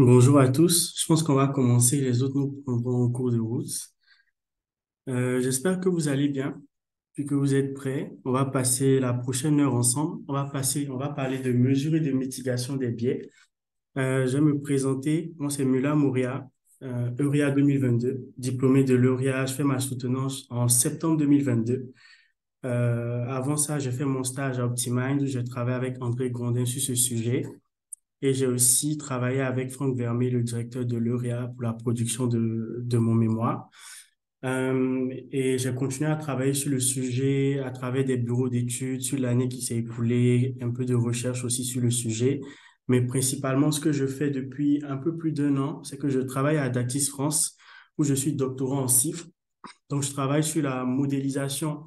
Bonjour à tous. Je pense qu'on va commencer, les autres nous prendront en cours de route. J'espère que vous allez bien, puis que vous êtes prêts. On va passer la prochaine heure ensemble. On va parler de mesures et de mitigation des biais. Je vais me présenter. Moi, c'est Mula Mouria, EURIA 2022, diplômé de l'EURIA. Je fais ma soutenance en septembre 2022. Avant ça, j'ai fait mon stage à Optimind où je travaille avec André Grondin sur ce sujet. Et j'ai aussi travaillé avec Franck Vermé, le directeur de l'EUREA, pour la production de mon mémoire. Et j'ai continué à travailler sur le sujet à travers des bureaux d'études, sur l'année qui s'est écoulée, un peu de recherche aussi sur le sujet. Mais principalement, ce que je fais depuis un peu plus d'un an, c'est que je travaille à Datis France, où je suis doctorant en CIFRE. Donc, je travaille sur la modélisation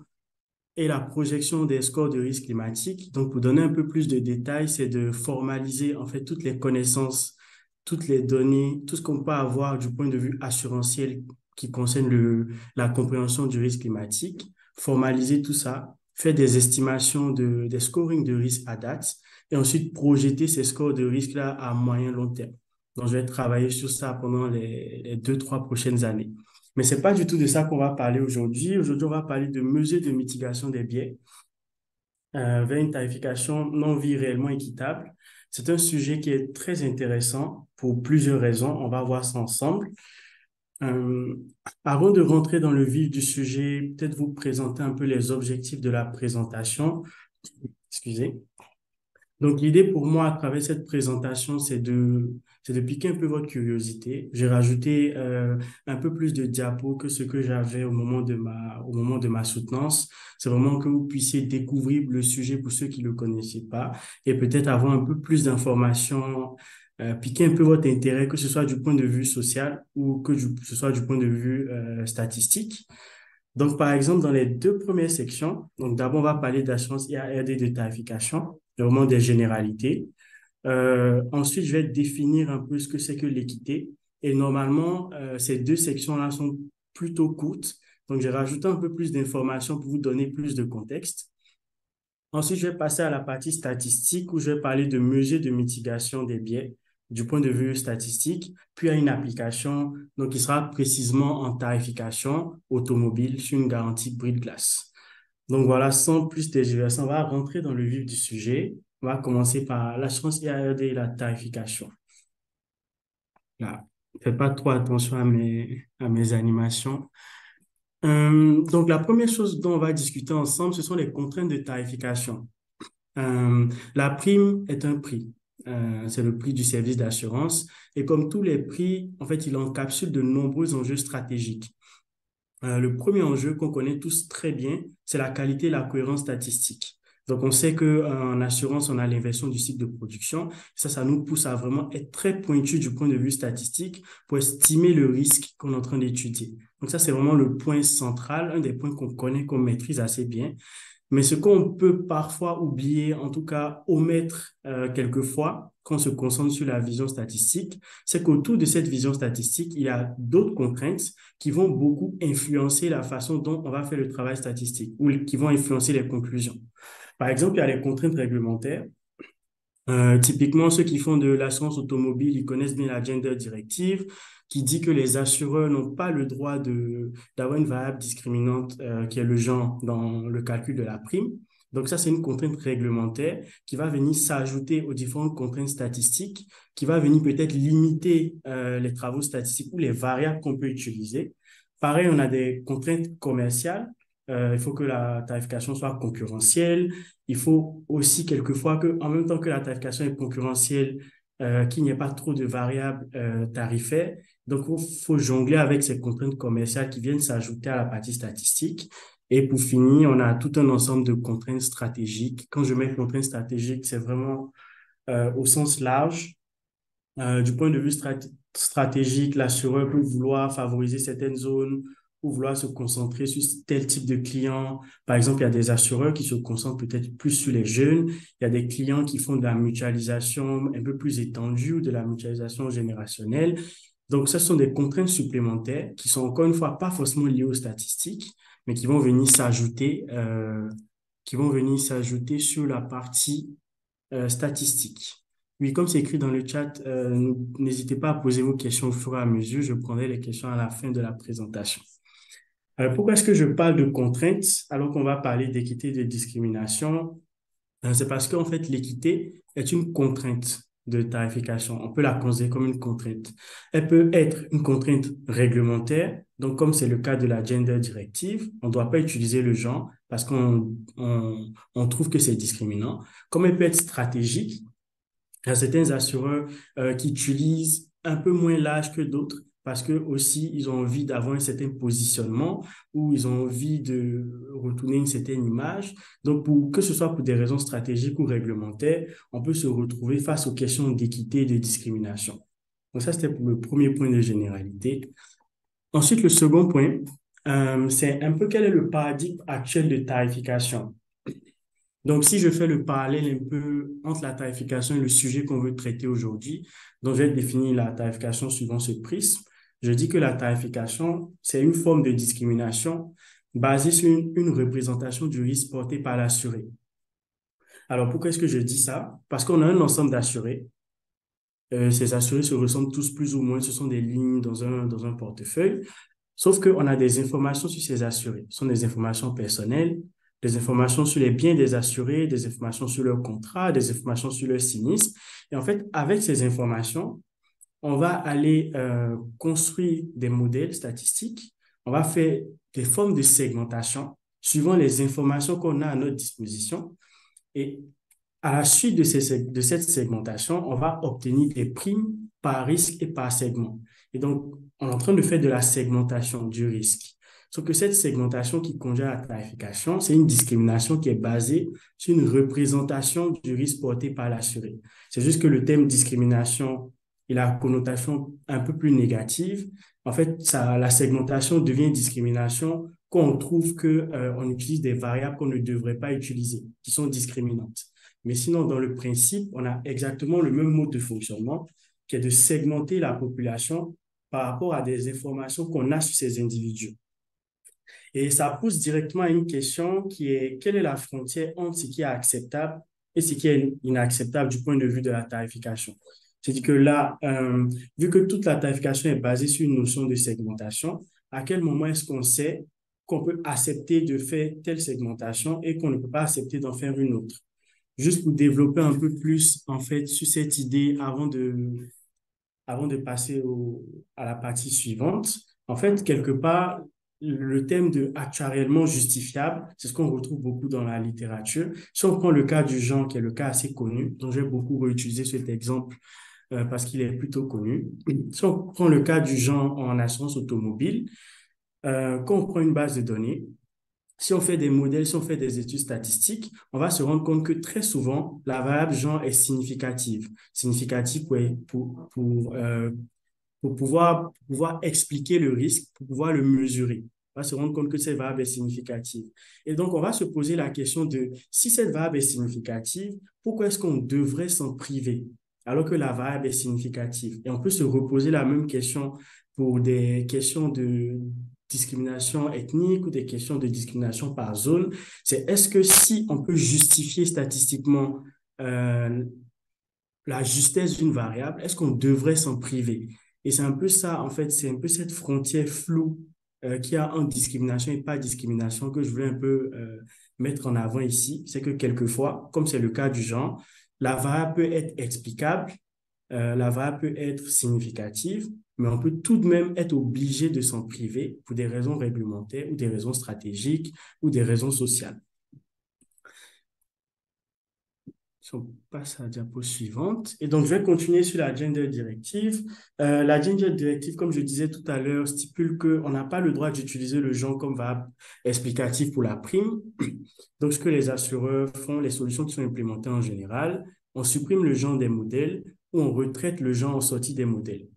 et la projection des scores de risque climatique. Donc, pour donner un peu plus de détails, c'est de formaliser en fait toutes les connaissances, toutes les données, tout ce qu'on peut avoir du point de vue assurantiel qui concerne la compréhension du risque climatique, formaliser tout ça, faire des estimations des scorings de risque à date et ensuite projeter ces scores de risque-là à moyen long terme. Donc, je vais travailler sur ça pendant les 2, 3 prochaines années. Mais c'est pas du tout de ça qu'on va parler aujourd'hui. Aujourd'hui, on va parler de mesures de mitigation des biais vers une tarification non vie réellement équitable. C'est un sujet qui est très intéressant pour plusieurs raisons. On va voir ça ensemble. Euh, Avant de rentrer dans le vif du sujet, peut-être vous présenter un peu les objectifs de la présentation. Excusez. Donc, l'idée pour moi, à travers cette présentation, c'est de piquer un peu votre curiosité. J'ai rajouté un peu plus de diapos que ce que j'avais au moment de ma soutenance. C'est vraiment que vous puissiez découvrir le sujet pour ceux qui ne le connaissaient pas et peut-être avoir un peu plus d'informations, piquer un peu votre intérêt, que ce soit du point de vue social ou ce soit du point de vue statistique. Donc, par exemple, dans les deux premières sections, donc d'abord, on va parler d'assurance IARD de tarification, vraiment des généralités. Ensuite, je vais définir un peu ce que c'est que l'équité. Et normalement, ces deux sections-là sont plutôt courtes. Donc, j'ai rajouté un peu plus d'informations pour vous donner plus de contexte. Ensuite, je vais passer à la partie statistique où je vais parler de mesures de mitigation des biais du point de vue statistique, puis à une application donc, qui sera précisément en tarification automobile sur une garantie bris de glace. Donc voilà, sans plus de digression, on va rentrer dans le vif du sujet. On va commencer par l'assurance IARD et la tarification. Là, faites pas trop attention à mes animations. Donc la première chose dont on va discuter ensemble, ce sont les contraintes de tarification. La prime est un prix. C'est le prix du service d'assurance. Et comme tous les prix, en fait, il encapsule de nombreux enjeux stratégiques. Le premier enjeu qu'on connaît tous très bien, c'est la qualité et la cohérence statistique. Donc, on sait que en assurance, on a l'inversion du cycle de production. Ça nous pousse à vraiment être très pointu du point de vue statistique pour estimer le risque qu'on est en train d'étudier. Donc, ça, c'est vraiment le point central, un des points qu'on connaît, qu'on maîtrise assez bien. Mais ce qu'on peut parfois oublier, en tout cas omettre quelquefois, quand on se concentre sur la vision statistique, c'est qu'autour de cette vision statistique, il y a d'autres contraintes qui vont beaucoup influencer la façon dont on va faire le travail statistique ou qui vont influencer les conclusions. Par exemple, il y a les contraintes réglementaires. Typiquement, ceux qui font de l'assurance automobile, ils connaissent bien la Gender Directive, qui dit que les assureurs n'ont pas le droit d'avoir une variable discriminante qui est le genre dans le calcul de la prime. Donc ça, c'est une contrainte réglementaire qui va venir s'ajouter aux différentes contraintes statistiques, qui va venir peut-être limiter les travaux statistiques ou les variables qu'on peut utiliser. Pareil, on a des contraintes commerciales. Il faut que la tarification soit concurrentielle. Il faut aussi quelquefois que, en même temps que la tarification est concurrentielle, qu'il n'y ait pas trop de variables tarifaires. Donc, il faut jongler avec ces contraintes commerciales qui viennent s'ajouter à la partie statistique. Et pour finir, on a tout un ensemble de contraintes stratégiques. Quand je mets contraintes stratégiques, c'est vraiment au sens large. Du point de vue stratégique, l'assureur peut vouloir favoriser certaines zones ou vouloir se concentrer sur tel type de clients. Par exemple, il y a des assureurs qui se concentrent peut-être plus sur les jeunes. Il y a des clients qui font de la mutualisation un peu plus étendue ou de la mutualisation générationnelle. Donc, ce sont des contraintes supplémentaires qui sont encore une fois pas forcément liées aux statistiques, mais qui vont venir s'ajouter sur la partie statistique. Oui, comme c'est écrit dans le chat, n'hésitez pas à poser vos questions au fur et à mesure. Je prendrai les questions à la fin de la présentation. Pourquoi est-ce que je parle de contraintes alors qu'on va parler d'équité et de discrimination? C'est parce qu'en fait, l'équité est une contrainte de tarification. On peut la considérer comme une contrainte. Elle peut être une contrainte réglementaire. Donc, comme c'est le cas de la Gender Directive, on ne doit pas utiliser le genre parce qu'on trouve que c'est discriminant. Comme elle peut être stratégique, il y a certains assureurs qui utilisent un peu moins l'âge que d'autres parce que aussi ils ont envie d'avoir un certain positionnement ou ils ont envie de retourner une certaine image. Donc, que ce soit pour des raisons stratégiques ou réglementaires, on peut se retrouver face aux questions d'équité et de discrimination. Donc, ça, c'était pour le premier point de généralité. Ensuite, le second point, c'est un peu quel est le paradigme actuel de tarification. Donc, si je fais le parallèle un peu entre la tarification et le sujet qu'on veut traiter aujourd'hui, donc je vais définir la tarification suivant ce prisme. Je dis que la tarification, c'est une forme de discrimination basée sur une représentation du risque porté par l'assuré. Alors, pourquoi est-ce que je dis ça? Parce qu'on a un ensemble d'assurés. Ces assurés se ressemblent tous plus ou moins, ce sont des lignes dans un portefeuille. Sauf qu'on a des informations sur ces assurés. Ce sont des informations personnelles, des informations sur les biens des assurés, des informations sur leurs contrats, des informations sur leurs sinistres. Et en fait, avec ces informations, on va aller construire des modèles statistiques. On va faire des formes de segmentation suivant les informations qu'on a à notre disposition. Et à la suite de cette segmentation, on va obtenir des primes par risque et par segment. Et donc, on est en train de faire de la segmentation du risque. Sauf que cette segmentation qui conduit à la tarification, c'est une discrimination qui est basée sur une représentation du risque porté par l'assuré. C'est juste que le terme discrimination, il a une connotation un peu plus négative. En fait, la segmentation devient discrimination quand on trouve que, on utilise des variables qu'on ne devrait pas utiliser, qui sont discriminantes. Mais sinon, dans le principe, on a exactement le même mode de fonctionnement qui est de segmenter la population par rapport à des informations qu'on a sur ces individus. Et ça pousse directement à une question qui est, quelle est la frontière entre ce qui est acceptable et ce qui est inacceptable du point de vue de la tarification? C'est-à-dire que là, vu que toute la tarification est basée sur une notion de segmentation, à quel moment est-ce qu'on sait qu'on peut accepter de faire telle segmentation et qu'on ne peut pas accepter d'en faire une autre? Juste pour développer un peu plus, en fait, sur cette idée avant de passer à la partie suivante. En fait, quelque part, le thème de actuariellement justifiable, c'est ce qu'on retrouve beaucoup dans la littérature. Si on prend le cas du genre, qui est le cas assez connu, dont je vais beaucoup réutiliser cet exemple parce qu'il est plutôt connu. Si on prend le cas du genre en assurance automobile, quand on prend une base de données, si on fait des modèles, si on fait des études statistiques, on va se rendre compte que très souvent, la variable genre est significative. Significative pour pouvoir expliquer le risque, pour pouvoir le mesurer. On va se rendre compte que cette variable est significative. Et donc, on va se poser la question de si cette variable est significative, pourquoi est-ce qu'on devrait s'en priver alors que la variable est significative? Et on peut se reposer la même question pour des questions de discrimination ethnique ou des questions de discrimination par zone. C'est est-ce que si on peut justifier statistiquement euh, la justesse d'une variable, est-ce qu'on devrait s'en priver? Et c'est un peu ça, en fait, c'est un peu cette frontière floue qu'il y a entre discrimination et pas discrimination que je voulais un peu mettre en avant ici. C'est que quelquefois, comme c'est le cas du genre, la variable peut être explicable, la variable peut être significative, mais on peut tout de même être obligé de s'en priver pour des raisons réglementaires ou des raisons stratégiques ou des raisons sociales. Si on passe à la diapo suivante. Et donc, je vais continuer sur la Gender Directive. La Gender Directive, comme je disais tout à l'heure, stipule qu'on n'a pas le droit d'utiliser le genre comme variable explicative pour la prime. Donc, ce que les assureurs font, les solutions qui sont implémentées en général, on supprime le genre des modèles ou on retraite le genre en sortie des modèles.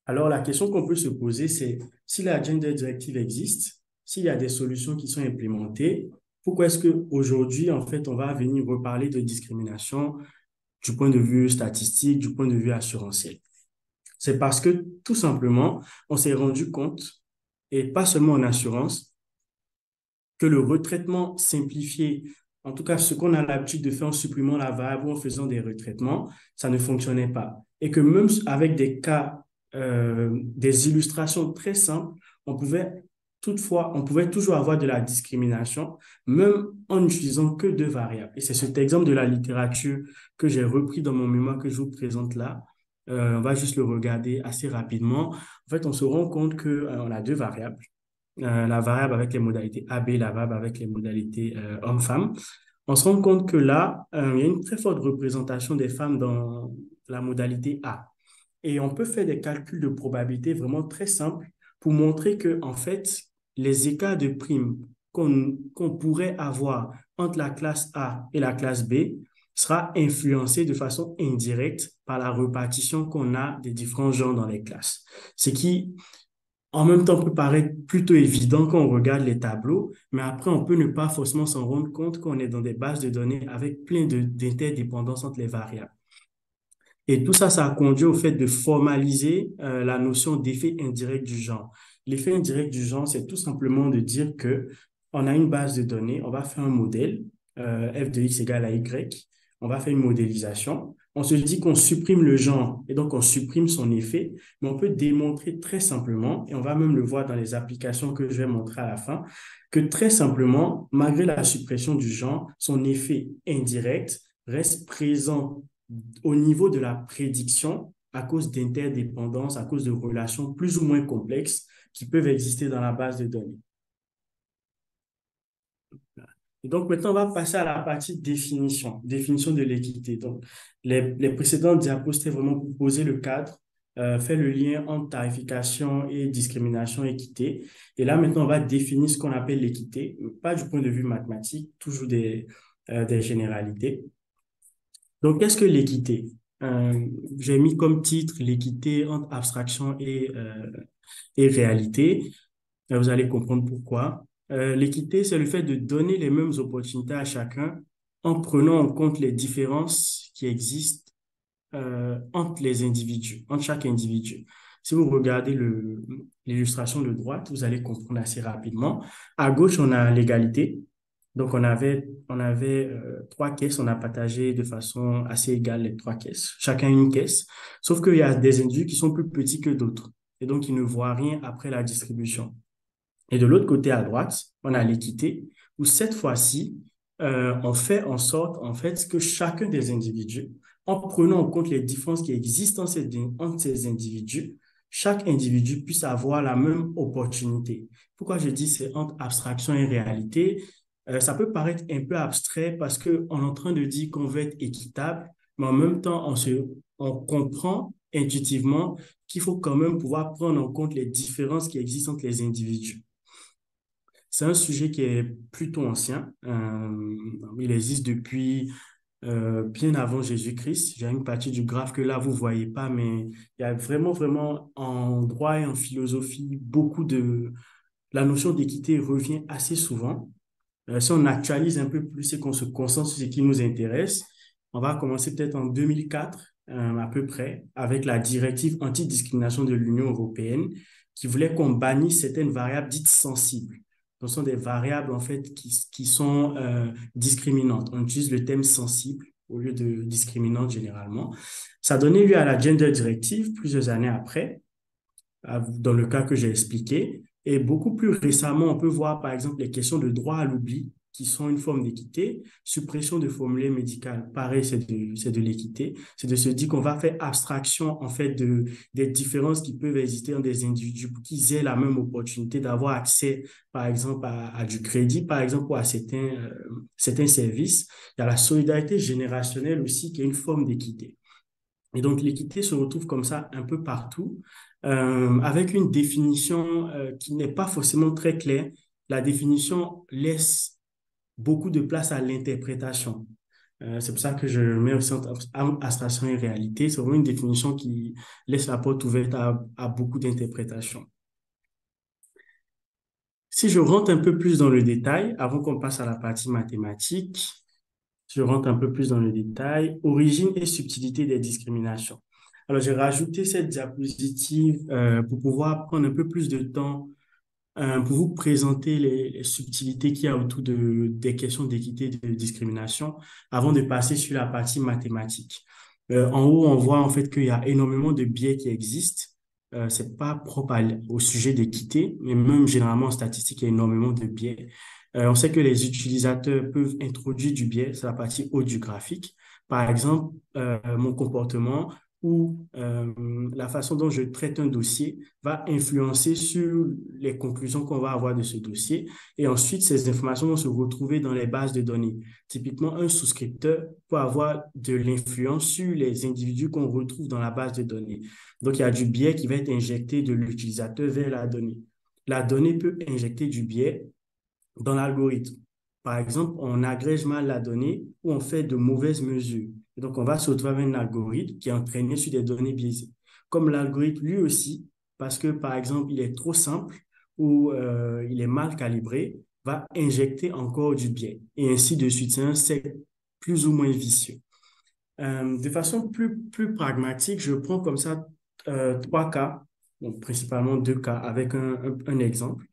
Alors, la question qu'on peut se poser, c'est si la Gender Directive existe, s'il y a des solutions qui sont implémentées, pourquoi est-ce qu'aujourd'hui, en fait, on va venir reparler de discrimination du point de vue statistique, du point de vue assurantiel? C'est parce que, tout simplement, on s'est rendu compte, et pas seulement en assurance, que le retraitement simplifié en tout cas ce qu'on a l'habitude de faire en supprimant la variable ou en faisant des retraitements, ça ne fonctionnait pas. Et que même avec des cas, des illustrations très simples, on pouvait on pouvait toujours avoir de la discrimination, même en n'utilisant que deux variables. Et c'est cet exemple de la littérature que j'ai repris dans mon mémoire que je vous présente là. On va juste le regarder assez rapidement. En fait, on se rend compte que, on a deux variables. La variable avec les modalités AB, la variable avec les modalités homme-femme. On se rend compte que là, il y a une très forte représentation des femmes dans la modalité A. Et on peut faire des calculs de probabilité vraiment très simples pour montrer que, en fait, les écarts de primes qu'on pourrait avoir entre la classe A et la classe B sera influencé de façon indirecte par la répartition qu'on a des différents genres dans les classes. Ce qui, en même temps, peut paraître plutôt évident quand on regarde les tableaux, mais après, on peut ne pas forcément s'en rendre compte qu'on est dans des bases de données avec plein d'interdépendances entre les variables. Et tout ça, ça a conduit au fait de formaliser la notion d'effet indirect du genre. L'effet indirect du genre, c'est tout simplement de dire que on a une base de données, on va faire un modèle, f de x égale à y, on va faire une modélisation. On se dit qu'on supprime le genre et donc on supprime son effet, mais on peut démontrer très simplement, et on va même le voir dans les applications que je vais montrer à la fin, que très simplement, malgré la suppression du genre, son effet indirect reste présent au niveau de la prédiction à cause d'interdépendances, à cause de relations plus ou moins complexes qui peuvent exister dans la base de données. Et donc maintenant, on va passer à la partie définition, définition de l'équité. Donc, les précédentes diapos, c'était vraiment pour poser le cadre, faire le lien entre tarification et discrimination, équité. Et là, maintenant, on va définir ce qu'on appelle l'équité, pas du point de vue mathématique, toujours des généralités. Donc, qu'est-ce que l'équité? J'ai mis comme titre l'équité entre abstraction et réalité. Vous allez comprendre pourquoi. L'équité, c'est le fait de donner les mêmes opportunités à chacun en prenant en compte les différences qui existent entre les individus, entre chaque individu. Si vous regardez l'illustration de droite, vous allez comprendre assez rapidement. À gauche, on a l'égalité. Donc, on avait trois caisses, on a partagé de façon assez égale les trois caisses, chacun une caisse, sauf qu'il y a des individus qui sont plus petits que d'autres, et donc ils ne voient rien après la distribution. Et de l'autre côté, à droite, on a l'équité, où cette fois-ci, on fait en sorte, en fait, que chacun des individus, en prenant en compte les différences qui existent entre ces individus, chaque individu puisse avoir la même opportunité. Pourquoi je dis c'est entre abstraction et réalité? Ça peut paraître un peu abstrait parce qu'on est en train de dire qu'on veut être équitable, mais en même temps, on comprend intuitivement qu'il faut quand même pouvoir prendre en compte les différences qui existent entre les individus. C'est un sujet qui est plutôt ancien. Il existe depuis bien avant Jésus-Christ. J'ai une partie du graphe que là, vous voyez pas, mais il y a vraiment, vraiment en droit et en philosophie, la notion d'équité revient assez souvent. Si on actualise un peu plus et qu'on se concentre sur ce qui nous intéresse, on va commencer peut-être en 2004, à peu près, avec la directive antidiscrimination de l'Union européenne qui voulait qu'on bannisse certaines variables dites sensibles. Ce sont des variables, en fait, qui sont discriminantes. On utilise le terme sensible au lieu de discriminante généralement. Ça a donné lieu à la Gender Directive plusieurs années après, dans le cas que j'ai expliqué. Et beaucoup plus récemment, on peut voir par exemple les questions de droit à l'oubli, qui sont une forme d'équité, suppression de formulaire médical, pareil, c'est de l'équité, c'est de se dire qu'on va faire abstraction en fait des différences qui peuvent exister entre des individus pour qu'ils aient la même opportunité d'avoir accès, par exemple, à du crédit, par exemple, ou à certains services. Il y a la solidarité générationnelle aussi, qui est une forme d'équité. Et donc, l'équité se retrouve comme ça un peu partout, avec une définition qui n'est pas forcément très claire. La définition laisse beaucoup de place à l'interprétation. C'est pour ça que je mets aussi entre abstraction et réalité. C'est vraiment une définition qui laisse la porte ouverte à beaucoup d'interprétations. Si je rentre un peu plus dans le détail, avant qu'on passe à la partie mathématique, je rentre un peu plus dans le détail. Origine et subtilité des discriminations. Alors, j'ai rajouté cette diapositive pour pouvoir prendre un peu plus de temps pour vous présenter les subtilités qu'il y a autour des questions d'équité et de discrimination avant de passer sur la partie mathématique. En haut, on voit en fait qu'il y a énormément de biais qui existent. C'est pas propre au sujet d'équité, mais même généralement en statistique, il y a énormément de biais. On sait que les utilisateurs peuvent introduire du biais, c'est la partie haute du graphique. Par exemple, mon comportement ou la façon dont je traite un dossier va influencer sur les conclusions qu'on va avoir de ce dossier. Et ensuite, ces informations vont se retrouver dans les bases de données. Typiquement, un souscripteur peut avoir de l'influence sur les individus qu'on retrouve dans la base de données. Donc, il y a du biais qui va être injecté de l'utilisateur vers la donnée. La donnée peut injecter du biais dans l'algorithme. Par exemple, on agrège mal la donnée ou on fait de mauvaises mesures. Et donc, on va se retrouver avec un algorithme qui est entraîné sur des données biaisées. Comme l'algorithme, lui aussi, parce que, par exemple, il est trop simple ou il est mal calibré, va injecter encore du biais. Et ainsi de suite. C'est un cercle plus ou moins vicieux. De façon plus pragmatique, je prends comme ça trois cas, donc principalement deux cas, avec un exemple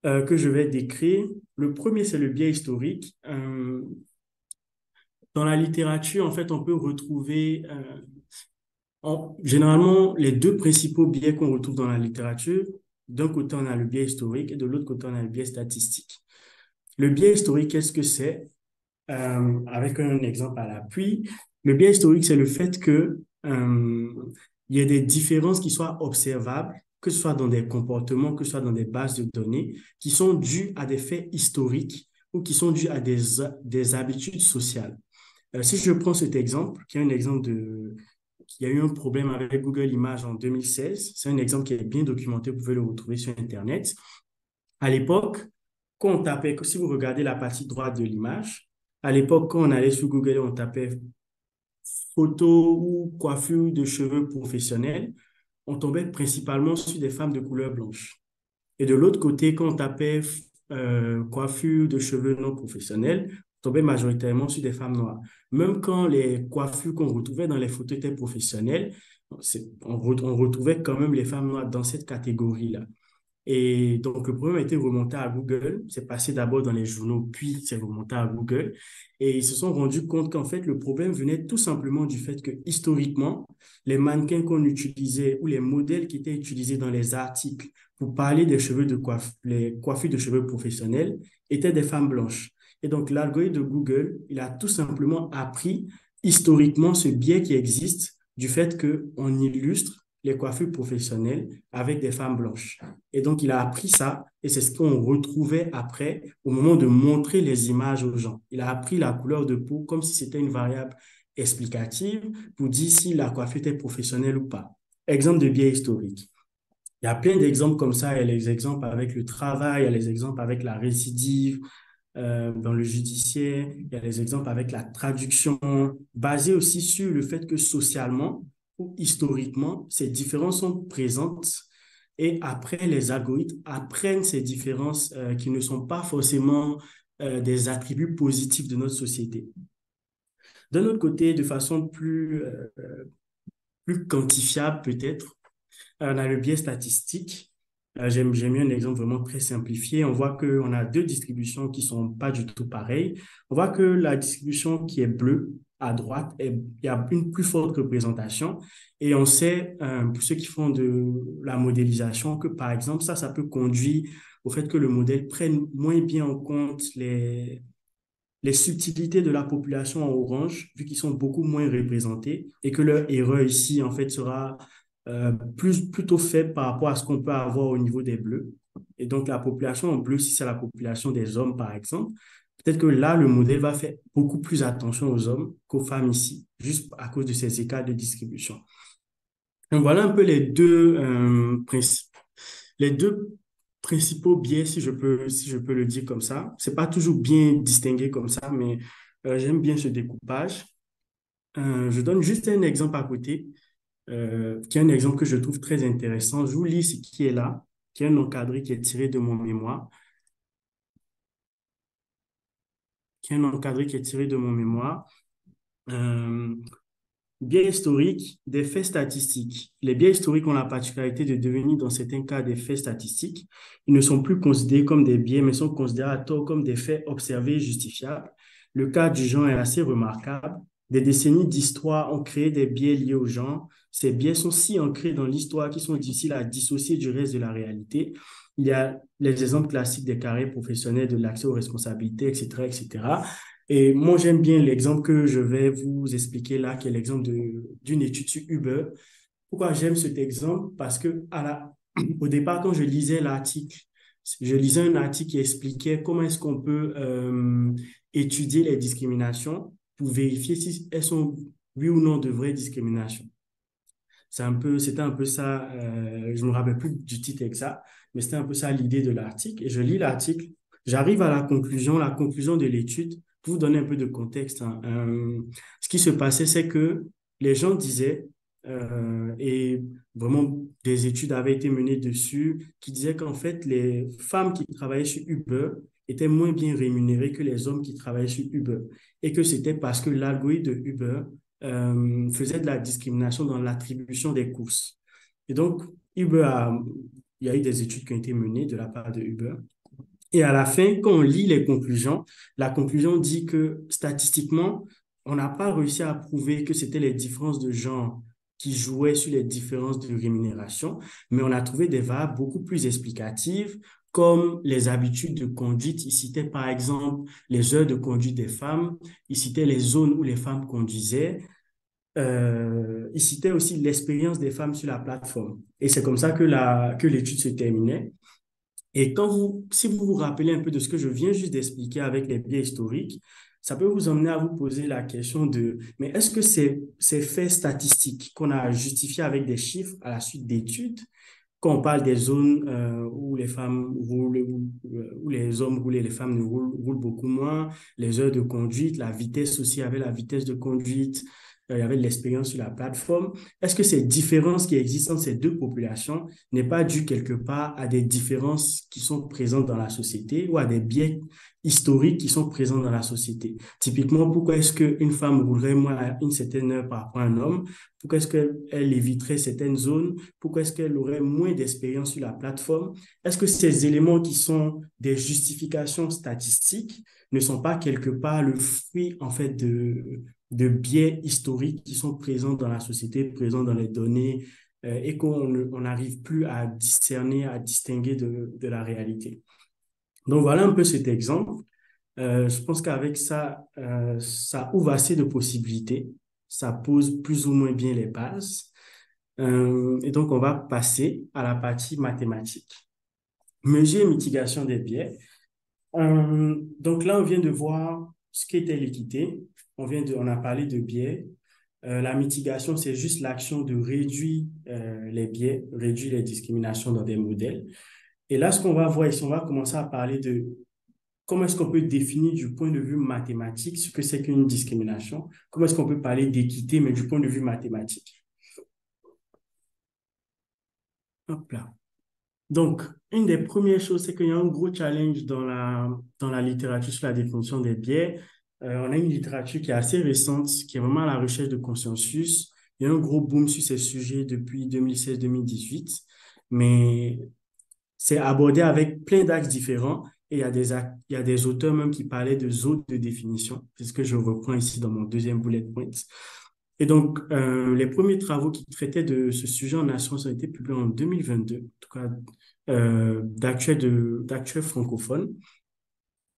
que je vais décrire. Le premier, c'est le biais historique. Dans la littérature, en fait, on peut retrouver généralement les deux principaux biais qu'on retrouve dans la littérature. D'un côté, on a le biais historique et de l'autre côté, on a le biais statistique. Le biais historique, qu'est-ce que c'est? Avec un exemple à l'appui, le biais historique, c'est le fait que il y ait des différences qui soient observables, que ce soit dans des comportements, que ce soit dans des bases de données, qui sont dues à des faits historiques ou qui sont dues à des habitudes sociales. Si je prends cet exemple, qui est un exemple qui a eu un problème avec Google Images en 2016, c'est un exemple qui est bien documenté, vous pouvez le retrouver sur Internet. À l'époque, quand on tapait, si vous regardez la partie droite de l'image, à l'époque, quand on allait sur Google et on tapait photo ou coiffure de cheveux professionnels, on tombait principalement sur des femmes de couleur blanche. Et de l'autre côté, quand on tapait coiffure de cheveux non professionnels, on tombait majoritairement sur des femmes noires. Même quand les coiffures qu'on retrouvait dans les photos étaient professionnelles, on retrouvait quand même les femmes noires dans cette catégorie-là. Et donc, le problème a été remonté à Google. C'est passé d'abord dans les journaux, puis c'est remonté à Google. Et ils se sont rendus compte qu'en fait, le problème venait tout simplement du fait que historiquement, les mannequins qu'on utilisait ou les modèles qui étaient utilisés dans les articles pour parler des cheveux de les coiffures de cheveux professionnels étaient des femmes blanches. Et donc, l'algorithme de Google, il a tout simplement appris historiquement ce biais qui existe du fait qu'on illustre les coiffures professionnelles avec des femmes blanches. Et donc, il a appris ça et c'est ce qu'on retrouvait après au moment de montrer les images aux gens. Il a appris la couleur de peau comme si c'était une variable explicative pour dire si la coiffure était professionnelle ou pas. Exemple de biais historique. Il y a plein d'exemples comme ça. Il y a les exemples avec le travail, il y a les exemples avec la récidive dans le judiciaire, il y a les exemples avec la traduction, basés aussi sur le fait que socialement ou historiquement, ces différences sont présentes et après, les algorithmes apprennent ces différences qui ne sont pas forcément des attributs positifs de notre société. D'un autre côté, de façon plus quantifiable peut-être, on a le biais statistique. J'ai mis un exemple vraiment très simplifié. On voit qu'on a deux distributions qui sont pas du tout pareilles. On voit que la distribution qui est bleue à droite, il y a une plus forte représentation. Et on sait, pour ceux qui font de la modélisation, que par exemple, ça peut conduire au fait que le modèle prenne moins bien en compte les subtilités de la population en orange, vu qu'ils sont beaucoup moins représentés, et que leur erreur ici, en fait, sera plutôt faible par rapport à ce qu'on peut avoir au niveau des bleus. Et donc, la population en bleu, si c'est la population des hommes, par exemple, peut-être que là, le modèle va faire beaucoup plus attention aux hommes qu'aux femmes ici, juste à cause de ces écarts de distribution. Donc, voilà un peu les deux principaux biais, si je peux le dire comme ça. C'est pas toujours bien distingué comme ça, mais j'aime bien ce découpage. Je donne juste un exemple à côté, qui est un exemple que je trouve très intéressant. Je vous lis ce qui est là, qui est un encadré qui est tiré de mon mémoire, qui est un encadré qui est tiré de mon mémoire. Euh, Biais historiques, des faits statistiques. Les biais historiques ont la particularité de devenir, dans certains cas, des faits statistiques. Ils ne sont plus considérés comme des biais, mais sont considérés à tort comme des faits observés et justifiables. Le cas du genre est assez remarquable. Des décennies d'histoire ont créé des biais liés au genre. Ces biais sont si ancrés dans l'histoire qu'ils sont difficiles à dissocier du reste de la réalité. Il y a les exemples classiques des carrières professionnelles, de l'accès aux responsabilités, etc., etc. Et moi, j'aime bien l'exemple que je vais vous expliquer là, qui est l'exemple d'une étude sur Uber. Pourquoi j'aime cet exemple? Parce que au départ, quand je lisais l'article, je lisais un article qui expliquait comment est-ce qu'on peut étudier les discriminations pour vérifier si elles sont, oui ou non, de vraies discriminations. C'était un peu ça, je me rappelle plus du titre exact, mais c'était un peu ça l'idée de l'article. Et je lis l'article, j'arrive à la conclusion de l'étude, pour vous donner un peu de contexte, hein. Ce qui se passait, c'est que les gens disaient, et vraiment des études avaient été menées dessus, qui disaient qu'en fait, les femmes qui travaillaient sur Uber étaient moins bien rémunérées que les hommes qui travaillaient sur Uber. Et que c'était parce que l'algorithme de Uber faisait de la discrimination dans l'attribution des courses. Et donc, Uber il y a eu des études qui ont été menées de la part de Uber. Et à la fin, quand on lit les conclusions, la conclusion dit que statistiquement, on n'a pas réussi à prouver que c'était les différences de genre qui jouaient sur les différences de rémunération, mais on a trouvé des variables beaucoup plus explicatives, comme les habitudes de conduite. Il citait par exemple les heures de conduite des femmes, il citait les zones où les femmes conduisaient, il citait aussi l'expérience des femmes sur la plateforme. Et c'est comme ça que l'étude se terminait. Et si vous vous rappelez un peu de ce que je viens juste d'expliquer avec les biais historiques, ça peut vous emmener à vous poser la question mais est-ce que ces faits statistiques qu'on a justifiés avec des chiffres à la suite d'études, quand on parle des zones où les femmes roulent, où les hommes roulent et les femmes ne roulent beaucoup moins, les heures de conduite, la vitesse aussi avec la vitesse de conduite, il y avait de l'expérience sur la plateforme. Est-ce que ces différences qui existent entre ces deux populations n'est pas due quelque part à des différences qui sont présentes dans la société ou à des biais historiques qui sont présents dans la société? Typiquement, pourquoi est-ce qu'une femme roulerait moins à une certaine heure par rapport à un homme? Pourquoi est-ce qu'elle éviterait certaines zones? Pourquoi est-ce qu'elle aurait moins d'expérience sur la plateforme? Est-ce que ces éléments qui sont des justifications statistiques ne sont pas quelque part le fruit, en fait, de biais historiques qui sont présents dans la société, présents dans les données, et qu'on n'arrive plus à discerner, à distinguer de la réalité? Donc, voilà un peu cet exemple. Je pense qu'avec ça, ça ouvre assez de possibilités. Ça pose plus ou moins bien les bases. Et donc, on va passer à la partie mathématique. Mesure et mitigation des biais. Donc là, on vient de voir ce qu'était l'équité. On a parlé de biais. La mitigation, c'est juste l'action de réduire les biais, réduire les discriminations dans des modèles. Et là, ce qu'on va voir ici, on va commencer à parler de comment est-ce qu'on peut définir du point de vue mathématique ce que c'est qu'une discrimination. Comment est-ce qu'on peut parler d'équité, mais du point de vue mathématique. Hop là. Donc, une des premières choses, c'est qu'il y a un gros challenge dans la littérature sur la définition des biais. On a une littérature qui est assez récente, qui est vraiment à la recherche de consensus. Il y a un gros boom sur ces sujets depuis 2016-2018, mais c'est abordé avec plein d'axes différents et il y a des auteurs même qui parlaient de zones de définition. C'est ce que je reprends ici dans mon deuxième bullet point. Et donc, les premiers travaux qui traitaient de ce sujet en assurance ont été publiés en 2022, en tout cas d'actuels francophones.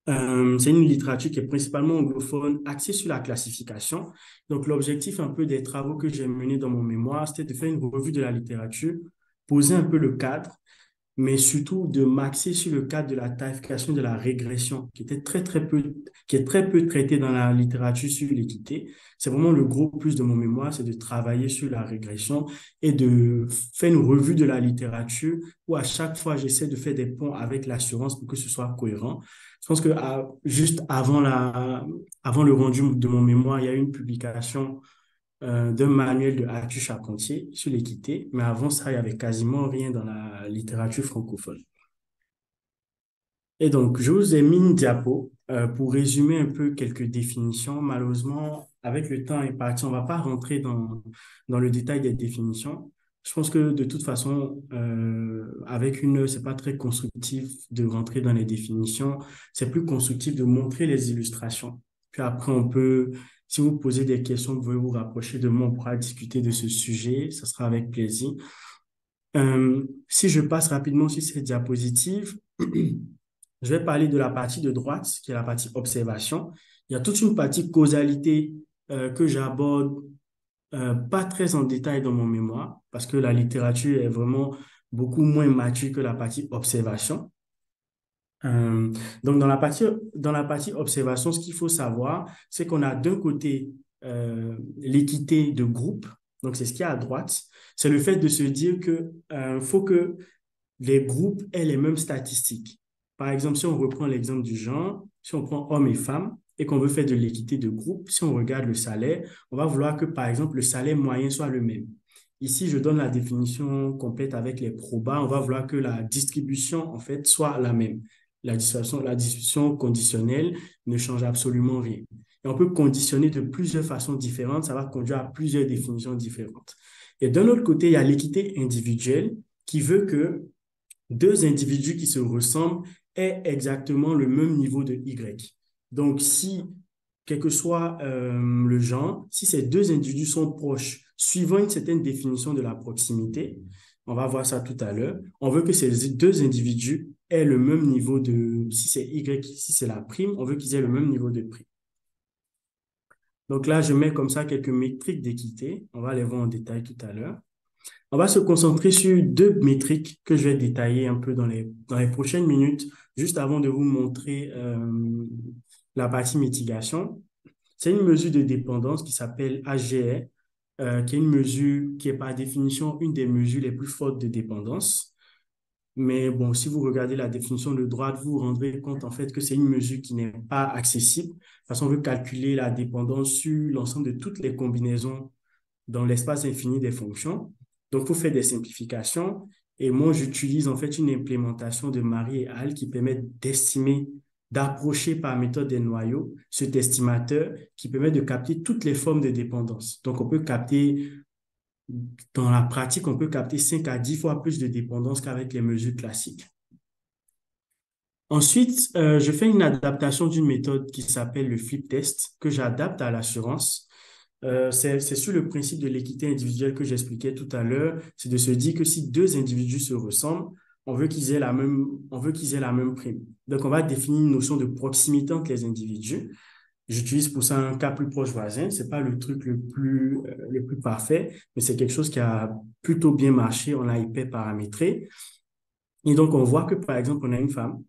C'est une littérature qui est principalement anglophone, axée sur la classification. Donc, l'objectif un peu des travaux que j'ai menés dans mon mémoire, c'était de faire une revue de la littérature, poser un peu le cadre, mais surtout de m'axer sur le cadre de la tarification de la régression, qui est très peu traité dans la littérature sur l'équité. C'est vraiment le gros plus de mon mémoire, c'est de travailler sur la régression et de faire une revue de la littérature où à chaque fois j'essaie de faire des ponts avec l'assurance pour que ce soit cohérent. Je pense que juste avant le rendu de mon mémoire, il y a eu une publication d'un manuel de Arthur Charpentier sur l'équité, mais avant ça, il y avait quasiment rien dans la littérature francophone. Et donc, je vous ai mis une diapo pour résumer un peu quelques définitions. Malheureusement, avec le temps est parti, on va pas rentrer dans le détail des définitions. Je pense que de toute façon, avec une heure, c'est pas très constructif de rentrer dans les définitions. C'est plus constructif de montrer les illustrations. Puis après, si vous posez des questions, vous pouvez vous rapprocher de moi, on pourra discuter de ce sujet. Ça sera avec plaisir. Si je passe rapidement sur cette diapositive, je vais parler de la partie de droite, qui est la partie observation. Il y a toute une partie causalité que j'aborde pas très en détail dans mon mémoire, parce que la littérature est vraiment beaucoup moins mature que la partie observation. Euh, donc, dans la partie observation, ce qu'il faut savoir, c'est qu'on a d'un côté l'équité de groupe, donc c'est ce qu'il y a à droite, c'est le fait de se dire que faut que les groupes aient les mêmes statistiques. Par exemple, si on reprend l'exemple du genre, si on prend hommes et femmes et qu'on veut faire de l'équité de groupe, si on regarde le salaire, on va vouloir que, par exemple, le salaire moyen soit le même. Ici, je donne la définition complète avec les probas. On va vouloir que la distribution, en fait, soit la même. La distribution conditionnelle ne change absolument rien. Et on peut conditionner de plusieurs façons différentes. Ça va conduire à plusieurs définitions différentes. Et d'un autre côté, il y a l'équité individuelle qui veut que deux individus qui se ressemblent aient exactement le même niveau de Y. Donc, si, quel que soit le genre, si ces deux individus sont proches, suivant une certaine définition de la proximité, on va voir ça tout à l'heure, on veut que ces deux individus aient le même niveau de, si c'est Y, si c'est la prime, on veut qu'ils aient le même niveau de prime. Donc là, je mets comme ça quelques métriques d'équité. On va les voir en détail tout à l'heure. On va se concentrer sur deux métriques que je vais détailler un peu dans les prochaines minutes, juste avant de vous montrer la partie mitigation. C'est une mesure de dépendance qui s'appelle AGR, qui est une mesure qui est par définition une des mesures les plus fortes de dépendance. Mais bon, si vous regardez la définition de droite, vous vous rendrez compte en fait que c'est une mesure qui n'est pas accessible, parce qu'on veut calculer la dépendance sur l'ensemble de toutes les combinaisons dans l'espace infini des fonctions. Donc, il faut faire des simplifications. Et moi, j'utilise en fait une implémentation de Marie et Al qui permet d'estimer, d'approcher par méthode des noyaux cet estimateur qui permet de capter toutes les formes de dépendance. Donc, on peut capter, dans la pratique, on peut capter 5 à 10 fois plus de dépendance qu'avec les mesures classiques. Ensuite, je fais une adaptation d'une méthode qui s'appelle le flip test que j'adapte à l'assurance. C'est sur le principe de l'équité individuelle que j'expliquais tout à l'heure. C'est de se dire que si deux individus se ressemblent, on veut qu'ils aient la même prime. Donc, on va définir une notion de proximité entre les individus. J'utilise pour ça un cas plus proche voisin. C'est pas le truc le plus parfait, mais c'est quelque chose qui a plutôt bien marché. On l'a hyper paramétré. Et donc, on voit que, par exemple, on a une femme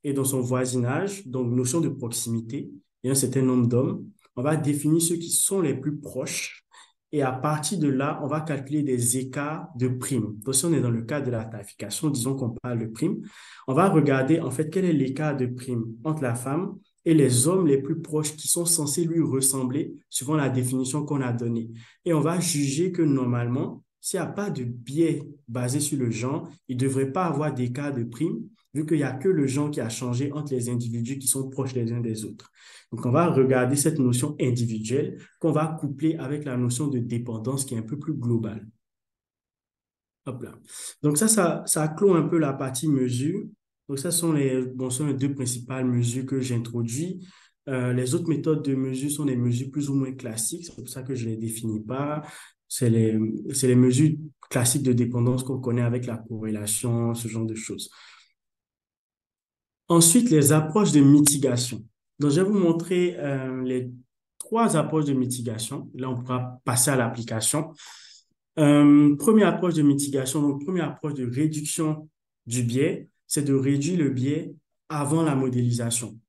et dans son voisinage, donc notion de proximité, il y a un certain nombre d'hommes. On va définir ceux qui sont les plus proches et à partir de là, on va calculer des écarts de primes. Donc, si on est dans le cas de la tarification, disons qu'on parle de primes, on va regarder en fait quel est l'écart de prime entre la femme et les hommes les plus proches qui sont censés lui ressembler suivant la définition qu'on a donnée. Et on va juger que normalement, s'il n'y a pas de biais basé sur le genre, il ne devrait pas avoir d'écart de prime, vu qu'il n'y a que le genre qui a changé entre les individus qui sont proches les uns des autres. Donc, on va regarder cette notion individuelle qu'on va coupler avec la notion de dépendance qui est un peu plus globale. Hop là. Donc, ça clôt un peu la partie mesure. Donc, ça sont les deux principales mesures que j'introduis. Les autres méthodes de mesure sont des mesures plus ou moins classiques. C'est pour ça que je ne les définis pas. C'est les mesures classiques de dépendance qu'on connaît avec la corrélation, ce genre de choses. Ensuite, les approches de mitigation. Donc, je vais vous montrer les trois approches de mitigation. Là, on pourra passer à l'application. Première approche de mitigation, donc première approche de réduction du biais, c'est de réduire le biais avant la modélisation.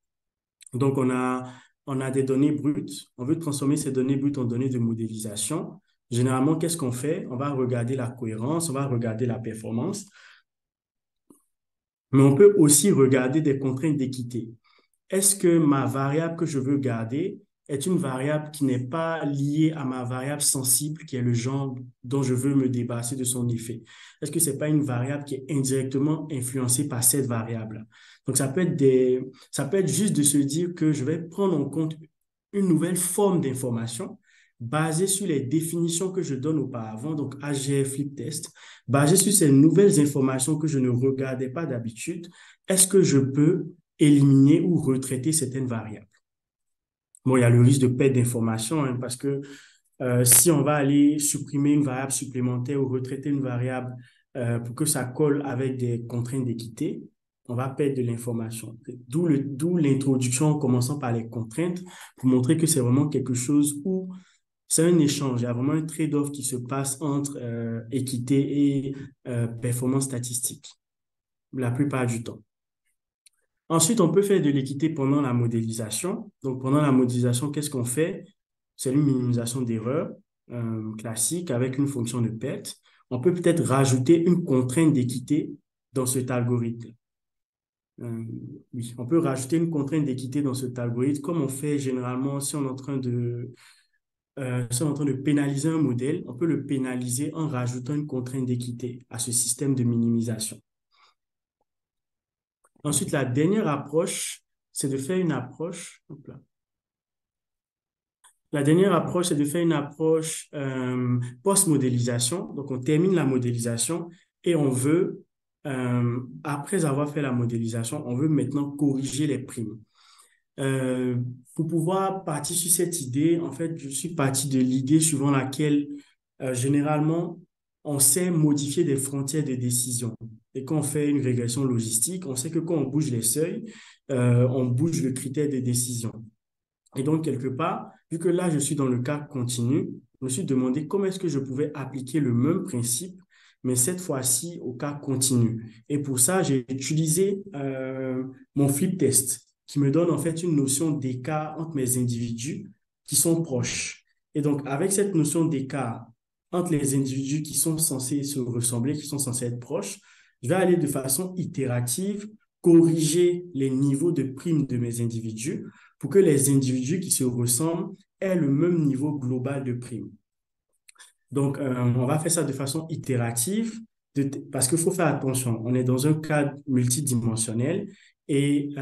Donc, on a des données brutes. On veut transformer ces données brutes en données de modélisation. Généralement, qu'est-ce qu'on fait? On va regarder la cohérence, on va regarder la performance, mais on peut aussi regarder des contraintes d'équité. Est-ce que ma variable que je veux garder est une variable qui n'est pas liée à ma variable sensible, qui est le genre dont je veux me débarrasser de son effet? Est-ce que c'est pas une variable qui est indirectement influencée par cette variable? Donc, ça peut être juste de se dire que je vais prendre en compte une nouvelle forme d'information basée sur les définitions que je donne auparavant, donc AGF Flip Test, basée sur ces nouvelles informations que je ne regardais pas d'habitude, est-ce que je peux éliminer ou retraiter certaines variables? Bon, il y a le risque de perte d'information, hein, parce que si on va aller supprimer une variable supplémentaire ou retraiter une variable pour que ça colle avec des contraintes d'équité, on va perdre de l'information. D'où l'introduction en commençant par les contraintes pour montrer que c'est vraiment quelque chose où c'est un échange. Il y a vraiment un trade-off qui se passe entre équité et performance statistique, la plupart du temps. Ensuite, on peut faire de l'équité pendant la modélisation. Donc, pendant la modélisation, qu'est-ce qu'on fait? C'est une minimisation d'erreurs classique avec une fonction de perte. On peut peut-être rajouter une contrainte d'équité dans cet algorithme. Euh, oui, on peut rajouter une contrainte d'équité dans cet algorithme, comme on fait généralement si on est en train de pénaliser un modèle, on peut le pénaliser en rajoutant une contrainte d'équité à ce système de minimisation. Ensuite, la dernière approche, c'est de faire une approche. Hop là. La dernière approche, c'est de faire une approche post-modélisation. Donc, on termine la modélisation et on veut, après avoir fait la modélisation, on veut maintenant corriger les primes. Euh, pour pouvoir partir sur cette idée, en fait, je suis parti de l'idée suivant laquelle, généralement, on sait modifier des frontières de décision. Et quand on fait une régression logistique, on sait que quand on bouge les seuils, on bouge le critère de décision. Et donc, quelque part, vu que là, je suis dans le cas continu, je me suis demandé comment est-ce que je pouvais appliquer le même principe, mais cette fois-ci au cas continu. Et pour ça, j'ai utilisé mon flip test, qui me donne en fait une notion d'écart entre mes individus qui sont proches. Et donc, avec cette notion d'écart entre les individus qui sont censés se ressembler, qui sont censés être proches, je vais aller de façon itérative corriger les niveaux de primes de mes individus pour que les individus qui se ressemblent aient le même niveau global de prime. Donc, on va faire ça de façon itérative parce qu'il faut faire attention. On est dans un cadre multidimensionnel et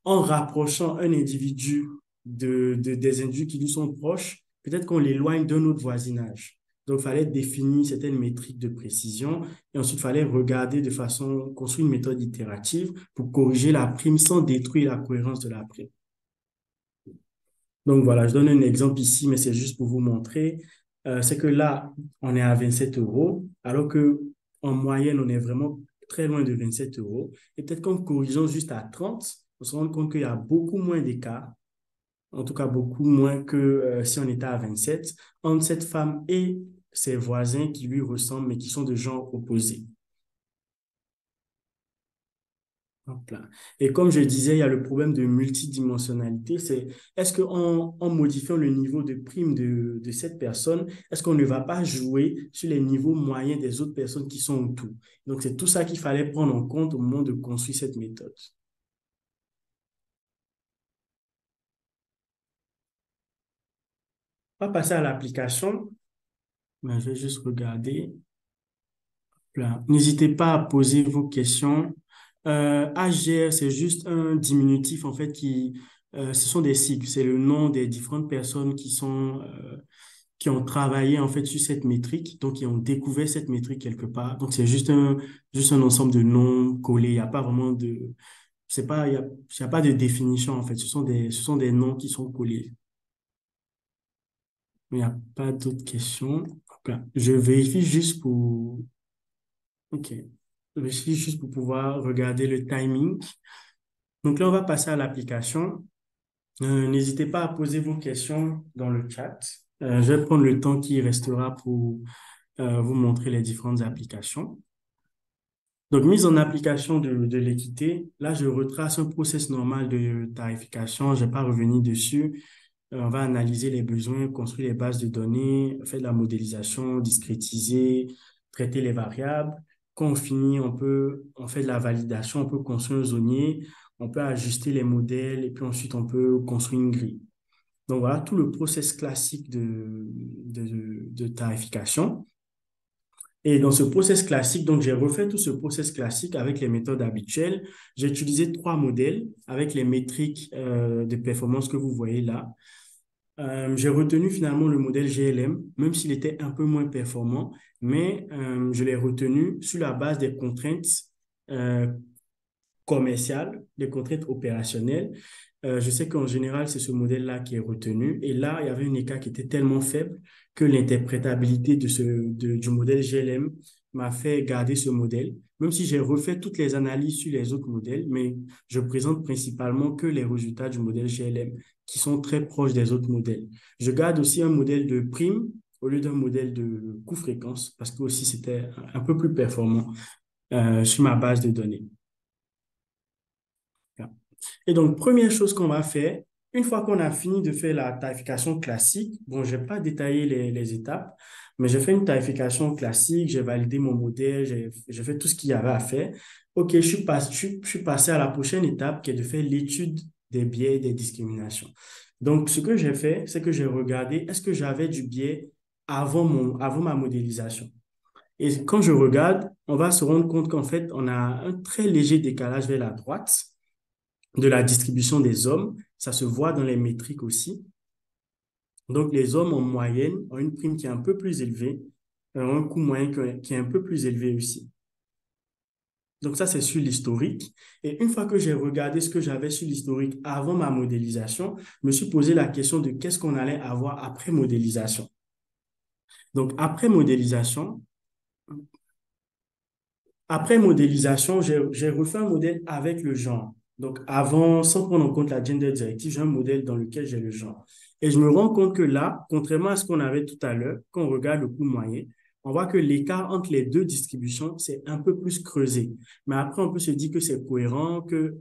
en rapprochant un individu des individus qui lui sont proches, peut-être qu'on l'éloigne d'un autre voisinage. Donc, il fallait définir certaines métriques de précision et ensuite, il fallait regarder de façon, construire une méthode itérative pour corriger la prime sans détruire la cohérence de la prime. Donc voilà, je donne un exemple ici, mais c'est juste pour vous montrer. C'est que là, on est à 27 euros, alors que en moyenne, on est vraiment très loin de 27 euros. Et peut-être qu'en corrigeant juste à 30, on se rend compte qu'il y a beaucoup moins d'écart, en tout cas beaucoup moins que si on était à 27, entre cette femme et ses voisins qui lui ressemblent, mais qui sont de genre opposés. Hop là. Et comme je disais, il y a le problème de multidimensionnalité. C'est est-ce qu'en modifiant le niveau de prime de cette personne, est-ce qu'on ne va pas jouer sur les niveaux moyens des autres personnes qui sont autour? Donc, c'est tout ça qu'il fallait prendre en compte au moment de construire cette méthode. On va passer à l'application. Mais je vais juste regarder. Là. N'hésitez pas à poser vos questions. AGR, c'est juste un diminutif, en fait, ce sont des cycles. C'est le nom des différentes personnes qui ont travaillé, en fait, sur cette métrique, donc qui ont découvert cette métrique quelque part. Donc, c'est juste un ensemble de noms collés. Il n'y a pas vraiment c'est pas, il y a pas de définition, en fait. Ce sont des noms qui sont collés. Il n'y a pas d'autres questions. Ok. Je vérifie juste pour, OK. Je suis juste pour pouvoir regarder le timing. Donc là, on va passer à l'application. N'hésitez pas à poser vos questions dans le chat. Je vais prendre le temps qui restera pour vous montrer les différentes applications. Donc, mise en application de l'équité. Là, je retrace un process normal de tarification. Je ne vais pas revenir dessus. On va analyser les besoins, construire les bases de données, faire de la modélisation, discrétiser, traiter les variables. Quand on finit, on fait de la validation, on peut construire un zonier, on peut ajuster les modèles et puis ensuite on peut construire une grille. Donc voilà tout le process classique de tarification. Et dans ce process classique, donc j'ai refait tout ce process classique avec les méthodes habituelles. J'ai utilisé 3 modèles avec les métriques de performance que vous voyez là. J'ai retenu finalement le modèle GLM, même s'il était un peu moins performant, mais je l'ai retenu sur la base des contraintes euh, commerciales, des contraintes opérationnelles. Je sais qu'en général, c'est ce modèle-là qui est retenu. Et là, il y avait un écart qui était tellement faible que l'interprétabilité du modèle GLM m'a fait garder ce modèle, même si j'ai refait toutes les analyses sur les autres modèles, mais je présente principalement que les résultats du modèle GLM qui sont très proches des autres modèles. Je garde aussi un modèle de prime au lieu d'un modèle de coût-fréquence parce que aussi c'était un peu plus performant sur ma base de données. Et donc, première chose qu'on va faire, une fois qu'on a fini de faire la tarification classique, bon, je vais pas détailler les étapes, mais j'ai fait une tarification classique, j'ai validé mon modèle, j'ai fait tout ce qu'il y avait à faire. OK, je suis passé à la prochaine étape qui est de faire l'étude des biais et des discriminations. Donc, ce que j'ai fait, c'est que j'ai regardé, est-ce que j'avais du biais avant ma modélisation? Et quand je regarde, on va se rendre compte qu'en fait, on a un très léger décalage vers la droite de la distribution des hommes. Ça se voit dans les métriques aussi. Donc, les hommes en moyenne ont une prime qui est un peu plus élevée, ont un coût moyen qui est un peu plus élevé aussi. Donc, ça, c'est sur l'historique. Et une fois que j'ai regardé ce que j'avais sur l'historique avant ma modélisation, je me suis posé la question de qu'est-ce qu'on allait avoir après modélisation. Donc, après modélisation, j'ai refait un modèle avec le genre. Donc, avant, sans prendre en compte la gender directive, j'ai un modèle dans lequel j'ai le genre. Et je me rends compte que là, contrairement à ce qu'on avait tout à l'heure, quand on regarde le coût moyen, on voit que l'écart entre les deux distributions, c'est un peu plus creusé. Mais après, on peut se dire que c'est cohérent, que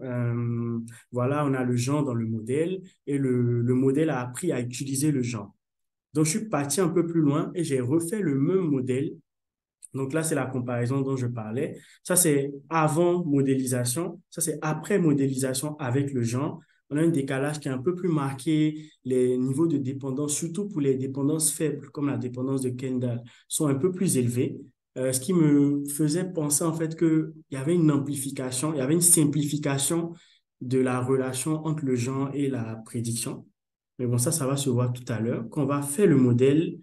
voilà, on a le genre dans le modèle et le modèle a appris à utiliser le genre. Donc, je suis parti un peu plus loin et j'ai refait le même modèle. Donc là, c'est la comparaison dont je parlais. Ça, c'est avant modélisation. Ça, c'est après modélisation avec le genre. On a un décalage qui est un peu plus marqué. Les niveaux de dépendance, surtout pour les dépendances faibles, comme la dépendance de Kendall, sont un peu plus élevés. Ce qui me faisait penser en fait qu'il y avait une amplification, il y avait une simplification de la relation entre le genre et la prédiction. Mais bon, ça va se voir tout à l'heure. Quand on va faire le modèle,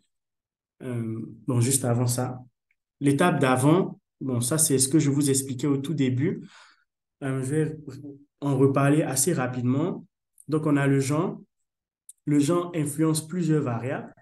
bon, juste avant ça. L'étape d'avant, bon, ça c'est ce que je vous expliquais au tout début. Je vais en reparler assez rapidement. Donc, on a le genre. Le genre influence plusieurs variables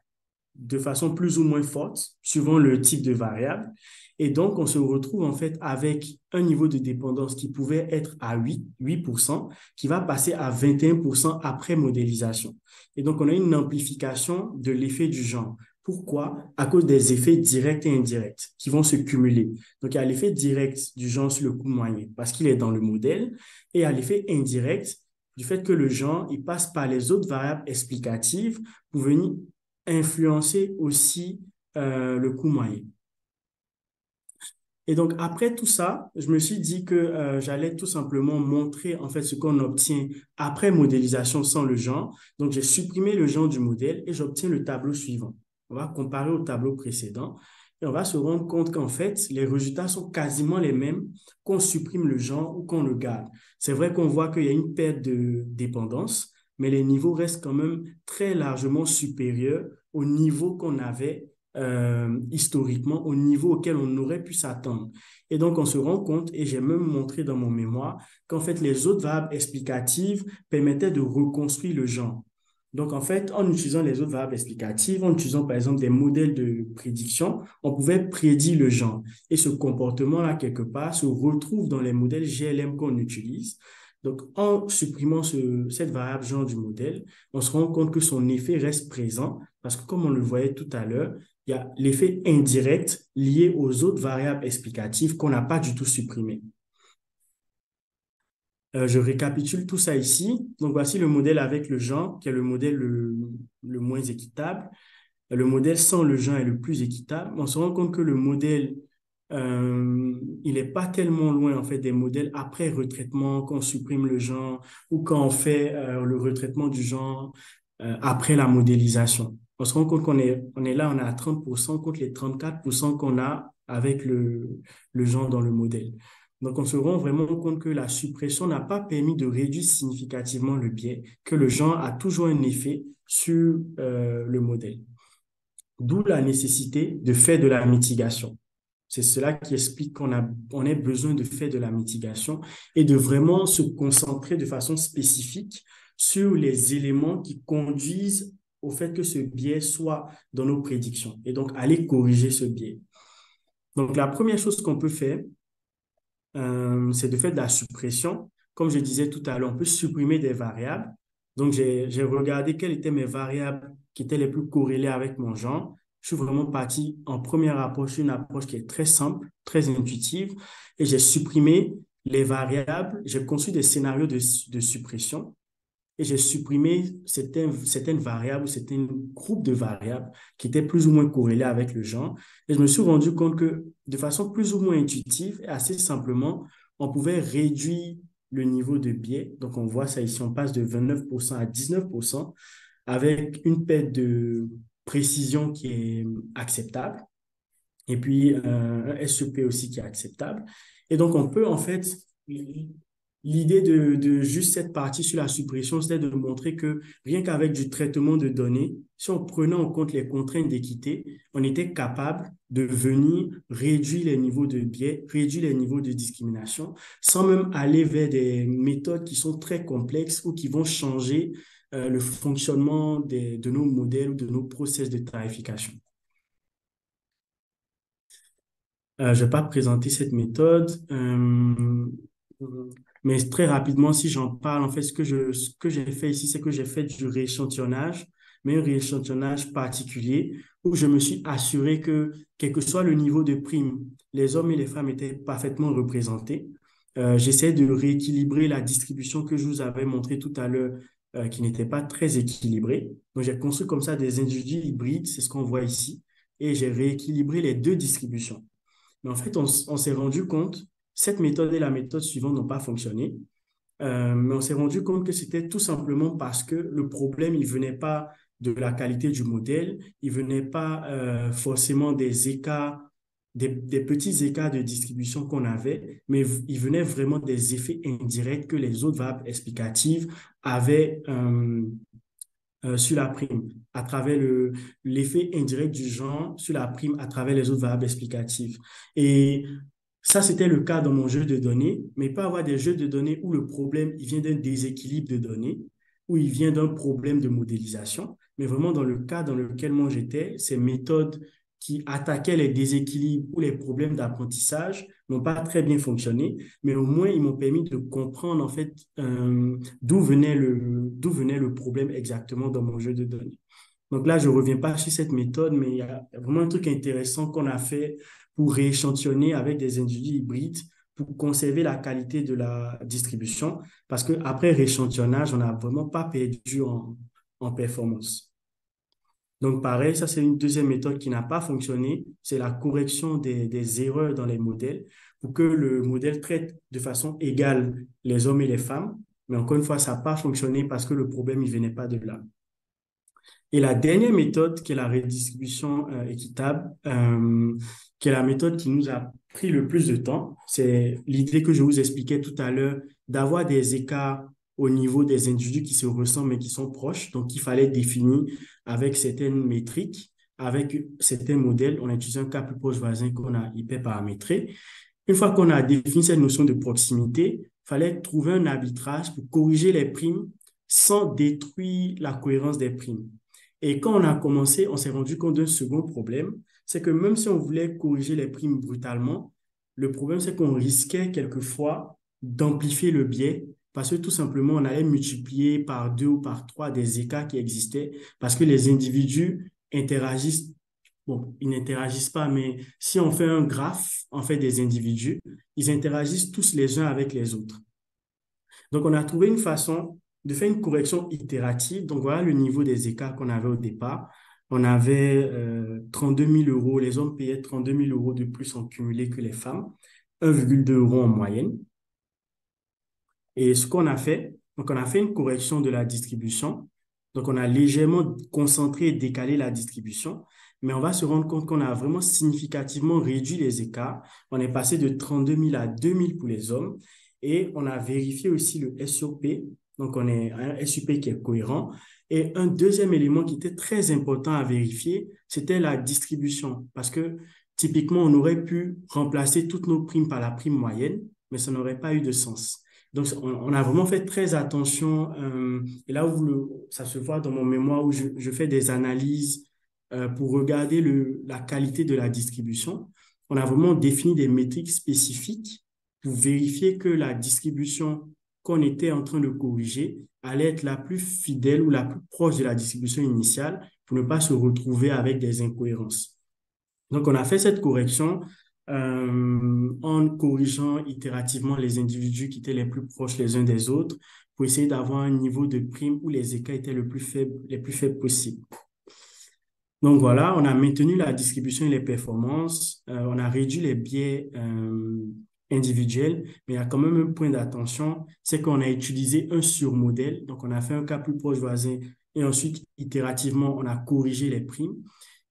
de façon plus ou moins forte, suivant le type de variable. Et donc, on se retrouve en fait avec un niveau de dépendance qui pouvait être à 8%, qui va passer à 21% après modélisation. Et donc, on a une amplification de l'effet du genre. Pourquoi? À cause des effets directs et indirects qui vont se cumuler. Donc, il y a l'effet direct du genre sur le coût moyen parce qu'il est dans le modèle et il y a l'effet indirect du fait que le genre, il passe par les autres variables explicatives pour venir influencer aussi le coût moyen. Et donc, après tout ça, je me suis dit que j'allais tout simplement montrer en fait ce qu'on obtient après modélisation sans le genre. Donc, j'ai supprimé le genre du modèle et j'obtiens le tableau suivant. On va comparer au tableau précédent et on va se rendre compte qu'en fait, les résultats sont quasiment les mêmes qu'on supprime le genre ou qu'on le garde. C'est vrai qu'on voit qu'il y a une perte de dépendance, mais les niveaux restent quand même très largement supérieurs au niveau qu'on avait historiquement au niveau auquel on aurait pu s'attendre. Et donc, on se rend compte, et j'ai même montré dans mon mémoire, qu'en fait, les autres variables explicatives permettaient de reconstruire le genre. Donc, en fait, en utilisant les autres variables explicatives, en utilisant par exemple des modèles de prédiction, on pouvait prédire le genre. Et ce comportement-là, quelque part, se retrouve dans les modèles GLM qu'on utilise. Donc, en supprimant cette variable genre du modèle, on se rend compte que son effet reste présent parce que comme on le voyait tout à l'heure, il y a l'effet indirect lié aux autres variables explicatives qu'on n'a pas du tout supprimées. Je récapitule tout ça ici. Donc, voici le modèle avec le genre, qui est le modèle le moins équitable. Le modèle sans le genre est le plus équitable. On se rend compte que le modèle, il n'est pas tellement loin, en fait, des modèles après retraitement, quand on supprime le genre ou quand on fait le retraitement du genre après la modélisation. On se rend compte on est là, on est à 30% contre les 34% qu'on a avec le genre dans le modèle. Donc, on se rend vraiment compte que la suppression n'a pas permis de réduire significativement le biais, que le genre a toujours un effet sur le modèle. D'où la nécessité de faire de la mitigation. C'est cela qui explique on a besoin de faire de la mitigation et de vraiment se concentrer de façon spécifique sur les éléments qui conduisent au fait que ce biais soit dans nos prédictions et donc aller corriger ce biais. Donc, la première chose qu'on peut faire, c'est de faire de la suppression. Comme je disais tout à l'heure, on peut supprimer des variables. Donc, j'ai regardé quelles étaient mes variables qui étaient les plus corrélées avec mon genre. Je suis vraiment parti en première approche, une approche qui est très simple, très intuitive, et j'ai supprimé les variables. J'ai conçu des scénarios de suppression et j'ai supprimé certaines variables ou certains groupes de variables qui étaient plus ou moins corrélés avec le genre. Et je me suis rendu compte que de façon plus ou moins intuitive et assez simplement, on pouvait réduire le niveau de biais. Donc, on voit ça ici, on passe de 29% à 19% avec une perte de précision qui est acceptable et puis un SEP aussi qui est acceptable. Et donc, on peut en fait, l'idée de juste cette partie sur la suppression, c'était de montrer que rien qu'avec du traitement de données, si on prenait en compte les contraintes d'équité, on était capable de venir réduire les niveaux de biais, réduire les niveaux de discrimination, sans même aller vers des méthodes qui sont très complexes ou qui vont changer le fonctionnement de nos modèles ou de nos process de tarification. Je ne vais pas présenter cette méthode, mais très rapidement, si j'en parle, en fait, ce que j'ai fait ici, c'est que j'ai fait du rééchantillonnage, mais un rééchantillonnage particulier où je me suis assuré que, quel que soit le niveau de prime, les hommes et les femmes étaient parfaitement représentés. J'essaie de rééquilibrer la distribution que je vous avais montrée tout à l'heure, qui n'était pas très équilibrée. Donc, j'ai construit comme ça des individus hybrides, c'est ce qu'on voit ici, et j'ai rééquilibré les deux distributions. Mais en fait, on s'est rendu compte, cette méthode et la méthode suivante n'ont pas fonctionné, mais on s'est rendu compte que c'était tout simplement parce que le problème, il venait pas de la qualité du modèle, il venait pas forcément des écarts, des petits écarts de distribution qu'on avait, mais il venait vraiment des effets indirects que les autres variables explicatives avaient sur la prime, à travers l'effet indirect du genre sur la prime à travers les autres variables explicatives. Et ça, c'était le cas dans mon jeu de données, mais il peut y avoir des jeux de données où le problème, il vient d'un déséquilibre de données, où il vient d'un problème de modélisation. Mais vraiment, dans le cas dans lequel moi j'étais, ces méthodes qui attaquaient les déséquilibres ou les problèmes d'apprentissage n'ont pas très bien fonctionné, mais au moins ils m'ont permis de comprendre en fait d'où venait le problème exactement dans mon jeu de données. Donc là, je ne reviens pas sur cette méthode, mais il y a vraiment un truc intéressant qu'on a fait pour rééchantillonner avec des individus hybrides pour conserver la qualité de la distribution, parce qu'après rééchantillonnage, on n'a vraiment pas perdu en performance. Donc, pareil, ça, c'est une deuxième méthode qui n'a pas fonctionné. C'est la correction des erreurs dans les modèles pour que le modèle traite de façon égale les hommes et les femmes. Mais encore une fois, ça n'a pas fonctionné parce que le problème, il venait pas de là. Et la dernière méthode, qui est la redistribution équitable, qui est la méthode qui nous a pris le plus de temps, c'est l'idée que je vous expliquais tout à l'heure d'avoir des écarts au niveau des individus qui se ressemblent mais qui sont proches. Donc, il fallait définir avec certaines métriques, avec certains modèles. On a utilisé un cas plus proche voisin qu'on a hyper paramétré. Une fois qu'on a défini cette notion de proximité, il fallait trouver un arbitrage pour corriger les primes sans détruire la cohérence des primes. Et quand on a commencé, on s'est rendu compte d'un second problème, c'est que même si on voulait corriger les primes brutalement, le problème, c'est qu'on risquait quelquefois d'amplifier le biais parce que tout simplement, on allait multiplier par deux ou par trois des écarts qui existaient parce que les individus interagissent. Bon, ils n'interagissent pas, mais si on fait un graphe, en fait, des individus, ils interagissent tous les uns avec les autres. Donc, on a trouvé une façon de faire une correction itérative. Donc, voilà le niveau des écarts qu'on avait au départ. On avait 32 000 euros. Les hommes payaient 32 000 euros de plus en cumulé que les femmes, 1,2 euros en moyenne. Et ce qu'on a fait, donc on a fait une correction de la distribution. Donc, on a légèrement concentré et décalé la distribution. mais on va se rendre compte qu'on a vraiment significativement réduit les écarts. On est passé de 32 000 à 2 000 pour les hommes et on a vérifié aussi le SUP. Donc, on est un SUP qui est cohérent. Et un deuxième élément qui était très important à vérifier, c'était la distribution. Parce que typiquement, on aurait pu remplacer toutes nos primes par la prime moyenne, mais ça n'aurait pas eu de sens. Donc, on a vraiment fait très attention. Et là où ça se voit dans mon mémoire, où je fais des analyses pour regarder la qualité de la distribution, on a vraiment défini des métriques spécifiques pour vérifier que la distribution qu'on était en train de corriger allait être la plus fidèle ou la plus proche de la distribution initiale pour ne pas se retrouver avec des incohérences. Donc, on a fait cette correction en corrigeant itérativement les individus qui étaient les plus proches les uns des autres pour essayer d'avoir un niveau de prime où les écarts étaient les plus faibles possibles. Donc voilà, on a maintenu la distribution et les performances, on a réduit les biais individuels, mais il y a quand même un point d'attention, c'est qu'on a utilisé un surmodèle, donc on a fait un cas plus proche voisin et ensuite, itérativement, on a corrigé les primes.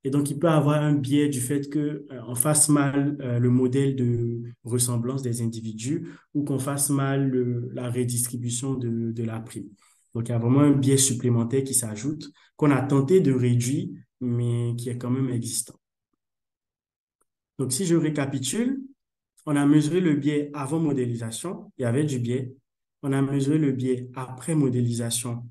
Et donc, il peut avoir un biais du fait que on fasse mal le modèle de ressemblance des individus ou qu'on fasse mal la redistribution de la prime. Donc, il y a vraiment un biais supplémentaire qui s'ajoute, qu'on a tenté de réduire, mais qui est quand même existant. Donc, si je récapitule, on a mesuré le biais avant modélisation, il y avait du biais. On a mesuré le biais après modélisation,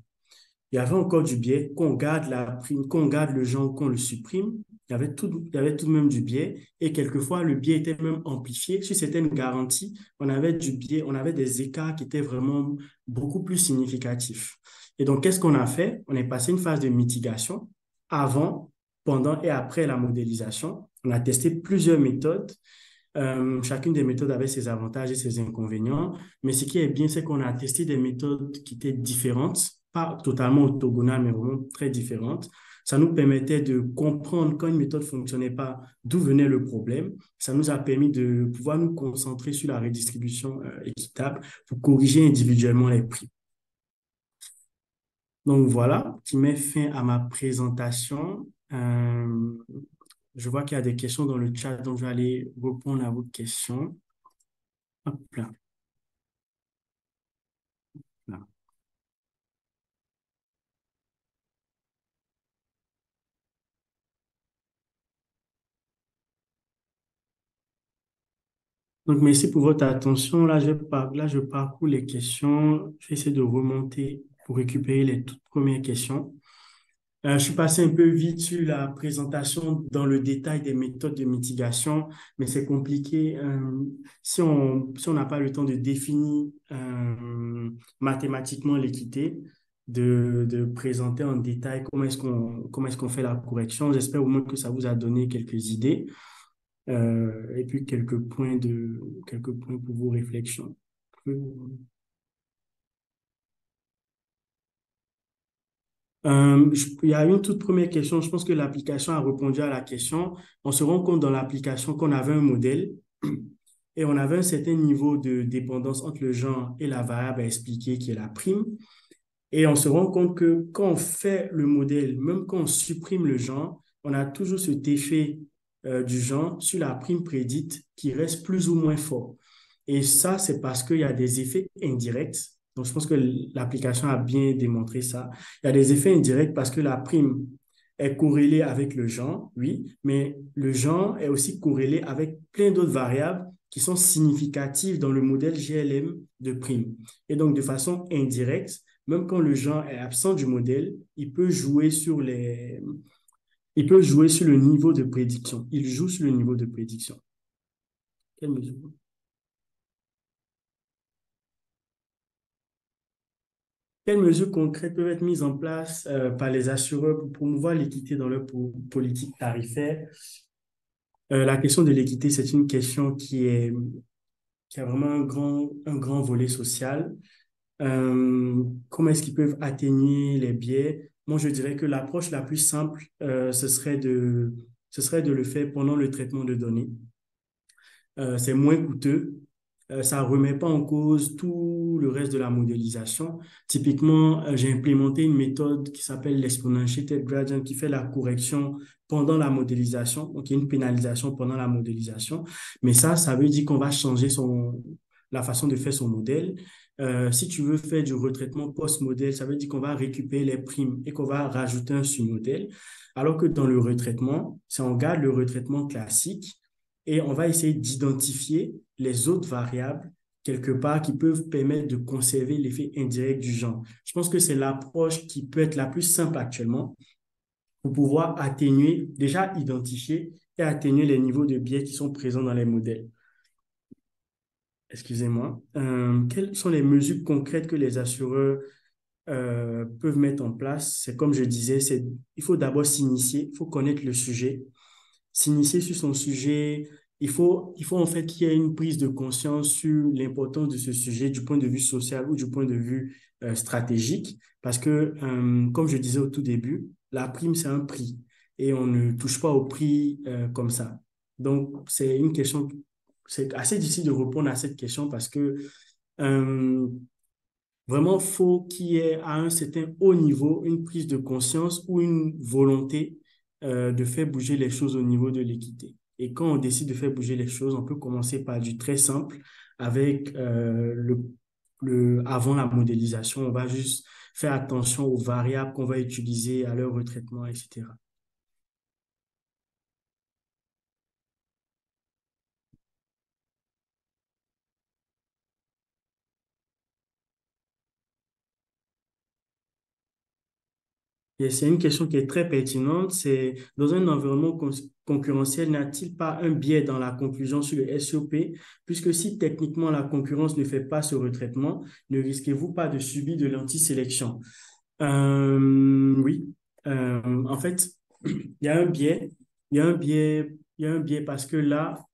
il y avait encore du biais, qu'on garde la prime, qu'on garde le genre, qu'on le supprime, il y avait tout de même du biais. Et quelquefois, le biais était même amplifié. Sur certaines garanties, on avait du biais, on avait des écarts qui étaient vraiment beaucoup plus significatifs. Et donc, qu'est-ce qu'on a fait? On est passé une phase de mitigation avant, pendant et après la modélisation. On a testé plusieurs méthodes. Chacune des méthodes avait ses avantages et ses inconvénients, mais ce qui est bien, c'est qu'on a testé des méthodes qui étaient différentes, pas totalement orthogonales, mais vraiment très différentes. Ça nous permettait de comprendre quand une méthode fonctionnait pas, d'où venait le problème. Ça nous a permis de pouvoir nous concentrer sur la redistribution équitable pour corriger individuellement les prix. Donc voilà, qui met fin à ma présentation. Je vois qu'il y a des questions dans le chat, donc je vais aller répondre à vos questions. Hop là, là. Donc, merci pour votre attention. Là, je parcours les questions. Je vais essayer de remonter pour récupérer les toutes premières questions. Je suis passé un peu vite sur la présentation dans le détail des méthodes de mitigation, mais c'est compliqué. Si on n'a pas le temps de définir mathématiquement l'équité, de présenter en détail comment est-ce qu'on fait la correction. J'espère au moins que ça vous a donné quelques idées et puis quelques points pour vos réflexions. Il y a une toute première question. Je pense que l'application a répondu à la question. On se rend compte dans l'application qu'on avait un modèle et on avait un certain niveau de dépendance entre le genre et la variable à expliquer qui est la prime. Et on se rend compte que quand on fait le modèle, même quand on supprime le genre, on a toujours cet effet du genre sur la prime prédite qui reste plus ou moins fort. Et ça, c'est parce qu'il y a des effets indirects. Donc, je pense que l'application a bien démontré ça. Il y a des effets indirects parce que la prime est corrélée avec le genre, oui, mais le genre est aussi corrélé avec plein d'autres variables qui sont significatives dans le modèle GLM de prime. Et donc, de façon indirecte, même quand le genre est absent du modèle, il peut jouer sur le niveau de prédiction. Il joue sur le niveau de prédiction. Quelle mesure? Quelles mesures concrètes peuvent être mises en place par les assureurs pour promouvoir l'équité dans leur politique tarifaire? La question de l'équité, c'est une question qui a vraiment un grand volet social. Comment est-ce qu'ils peuvent atténuer les biais? Moi, je dirais que l'approche la plus simple, ce serait de le faire pendant le traitement de données. C'est moins coûteux. ça remet pas en cause tout le reste de la modélisation. Typiquement, j'ai implémenté une méthode qui s'appelle l'exponentiated gradient qui fait la correction pendant la modélisation. Donc, il y a une pénalisation pendant la modélisation. Mais ça veut dire qu'on va changer la façon de faire son modèle. Si tu veux faire du retraitement post-modèle, ça veut dire qu'on va récupérer les primes et qu'on va rajouter un sous-modèle. Alors que dans le retraitement, si on garde le retraitement classique et on va essayer d'identifier les autres variables quelque part qui peuvent permettre de conserver l'effet indirect du genre. Je pense que c'est l'approche qui peut être la plus simple actuellement pour pouvoir atténuer, déjà identifier et atténuer les niveaux de biais qui sont présents dans les modèles. Excusez-moi. Quelles sont les mesures concrètes que les assureurs peuvent mettre en place? C'est comme je disais, il faut d'abord s'initier, il faut connaître le sujet, s'initier sur son sujet. Il faut en fait qu'il y ait une prise de conscience sur l'importance de ce sujet du point de vue social ou du point de vue stratégique. Parce que, comme je disais au tout début, la prime, c'est un prix et on ne touche pas au prix comme ça. Donc, c'est assez difficile de répondre à cette question parce que euh, vraiment, faut qu'il y ait à un certain haut niveau une prise de conscience ou une volonté de faire bouger les choses au niveau de l'équité. Et quand on décide de faire bouger les choses, on peut commencer par du très simple avec avant la modélisation. On va juste faire attention aux variables qu'on va utiliser à leur retraitement, etc. Et c'est une question qui est très pertinente. C'est dans un environnement concurrentiel, n'a-t-il pas un biais dans la conclusion sur le SOP? Puisque si techniquement la concurrence ne fait pas ce retraitement, ne risquez-vous pas de subir de l'anti-sélection? Oui. En fait, il y a un biais. Il y a un biais parce que là,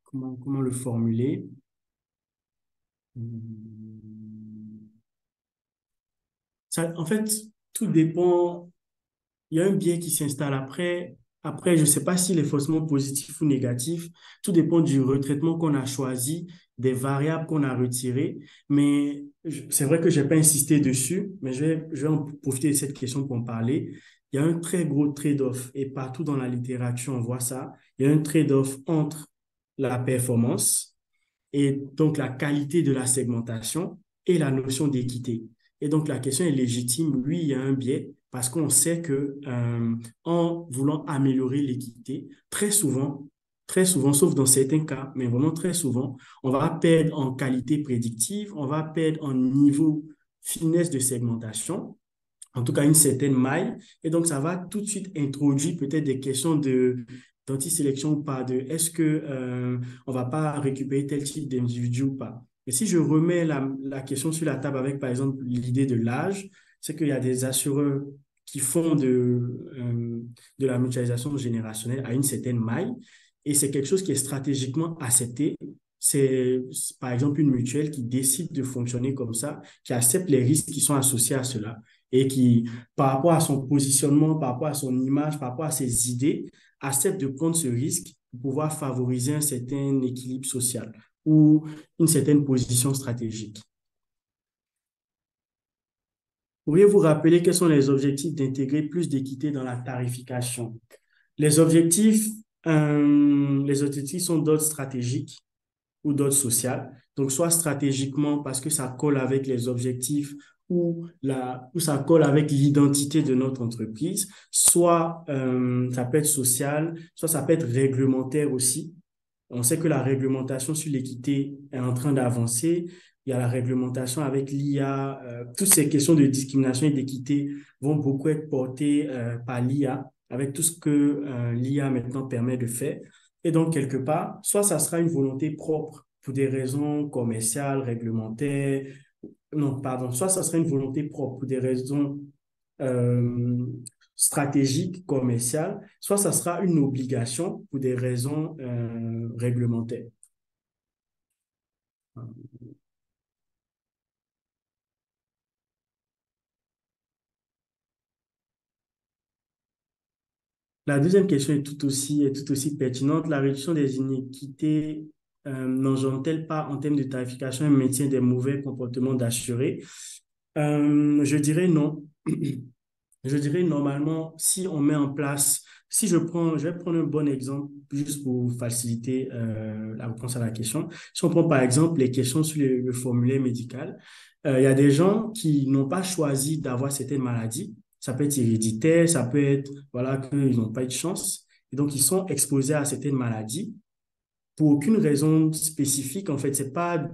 comment le formuler? Hum, en fait, tout dépend. Il y a un biais qui s'installe après. Après, je ne sais pas s'il est forcément positif ou négatif. Tout dépend du retraitement qu'on a choisi, des variables qu'on a retirées. Mais c'est vrai que je n'ai pas insisté dessus, mais je vais en profiter de cette question pour en parler. Il y a un très gros trade-off, et partout dans la littérature, on voit ça. Il y a un trade-off entre la performance et donc la qualité de la segmentation et la notion d'équité. Et donc la question est légitime. Oui, il y a un biais parce qu'on sait que en voulant améliorer l'équité, très souvent, sauf dans certains cas, mais vraiment très souvent, on va perdre en qualité prédictive, on va perdre en niveau finesse de segmentation, en tout cas une certaine maille. Et donc, ça va tout de suite introduire peut-être des questions d'anti-sélection ou pas, de est-ce que on va pas récupérer tel type d'individu ou pas. Et si je remets la question sur la table avec, par exemple, l'idée de l'âge, c'est qu'il y a des assureurs qui font de la mutualisation générationnelle à une certaine maille, et c'est quelque chose qui est stratégiquement accepté. C'est par exemple une mutuelle qui décide de fonctionner comme ça, qui accepte les risques qui sont associés à cela et qui, par rapport à son positionnement, par rapport à son image, par rapport à ses idées, accepte de prendre ce risque pour pouvoir favoriser un certain équilibre social ou une certaine position stratégique. Pourriez-vous rappeler quels sont les objectifs d'intégrer plus d'équité dans la tarification? Les objectifs, les objectifs sont d'ordre stratégique ou d'autres sociales. Donc, soit stratégiquement parce que ça colle avec les objectifs ou ça colle avec l'identité de notre entreprise, soit ça peut être social, soit ça peut être réglementaire aussi. On sait que la réglementation sur l'équité est en train d'avancer. Il y a la réglementation avec l'IA. Toutes ces questions de discrimination et d'équité vont beaucoup être portées par l'IA, avec tout ce que l'IA maintenant permet de faire. Et donc, quelque part, soit ça sera une volonté propre pour des raisons commerciales, réglementaires, non, pardon, soit ça sera une volonté propre pour des raisons euh, stratégiques, commerciales, soit ça sera une obligation pour des raisons réglementaires. La deuxième question est tout aussi pertinente. La réduction des inéquités n'engendre-t-elle pas en termes de tarification un maintien des mauvais comportements d'assurés? Je dirais non. Je dirais normalement, si on met en place, si je prends, je vais prendre un bon exemple juste pour faciliter la réponse à la question. Si on prend par exemple les questions sur le formulaire médical, il y a des gens qui n'ont pas choisi d'avoir certaines maladies. Ça peut être héréditaire, ça peut être, voilà, qu'ils n'ont pas eu de chance. Et donc, ils sont exposés à certaines maladies pour aucune raison spécifique. En fait, c'est pas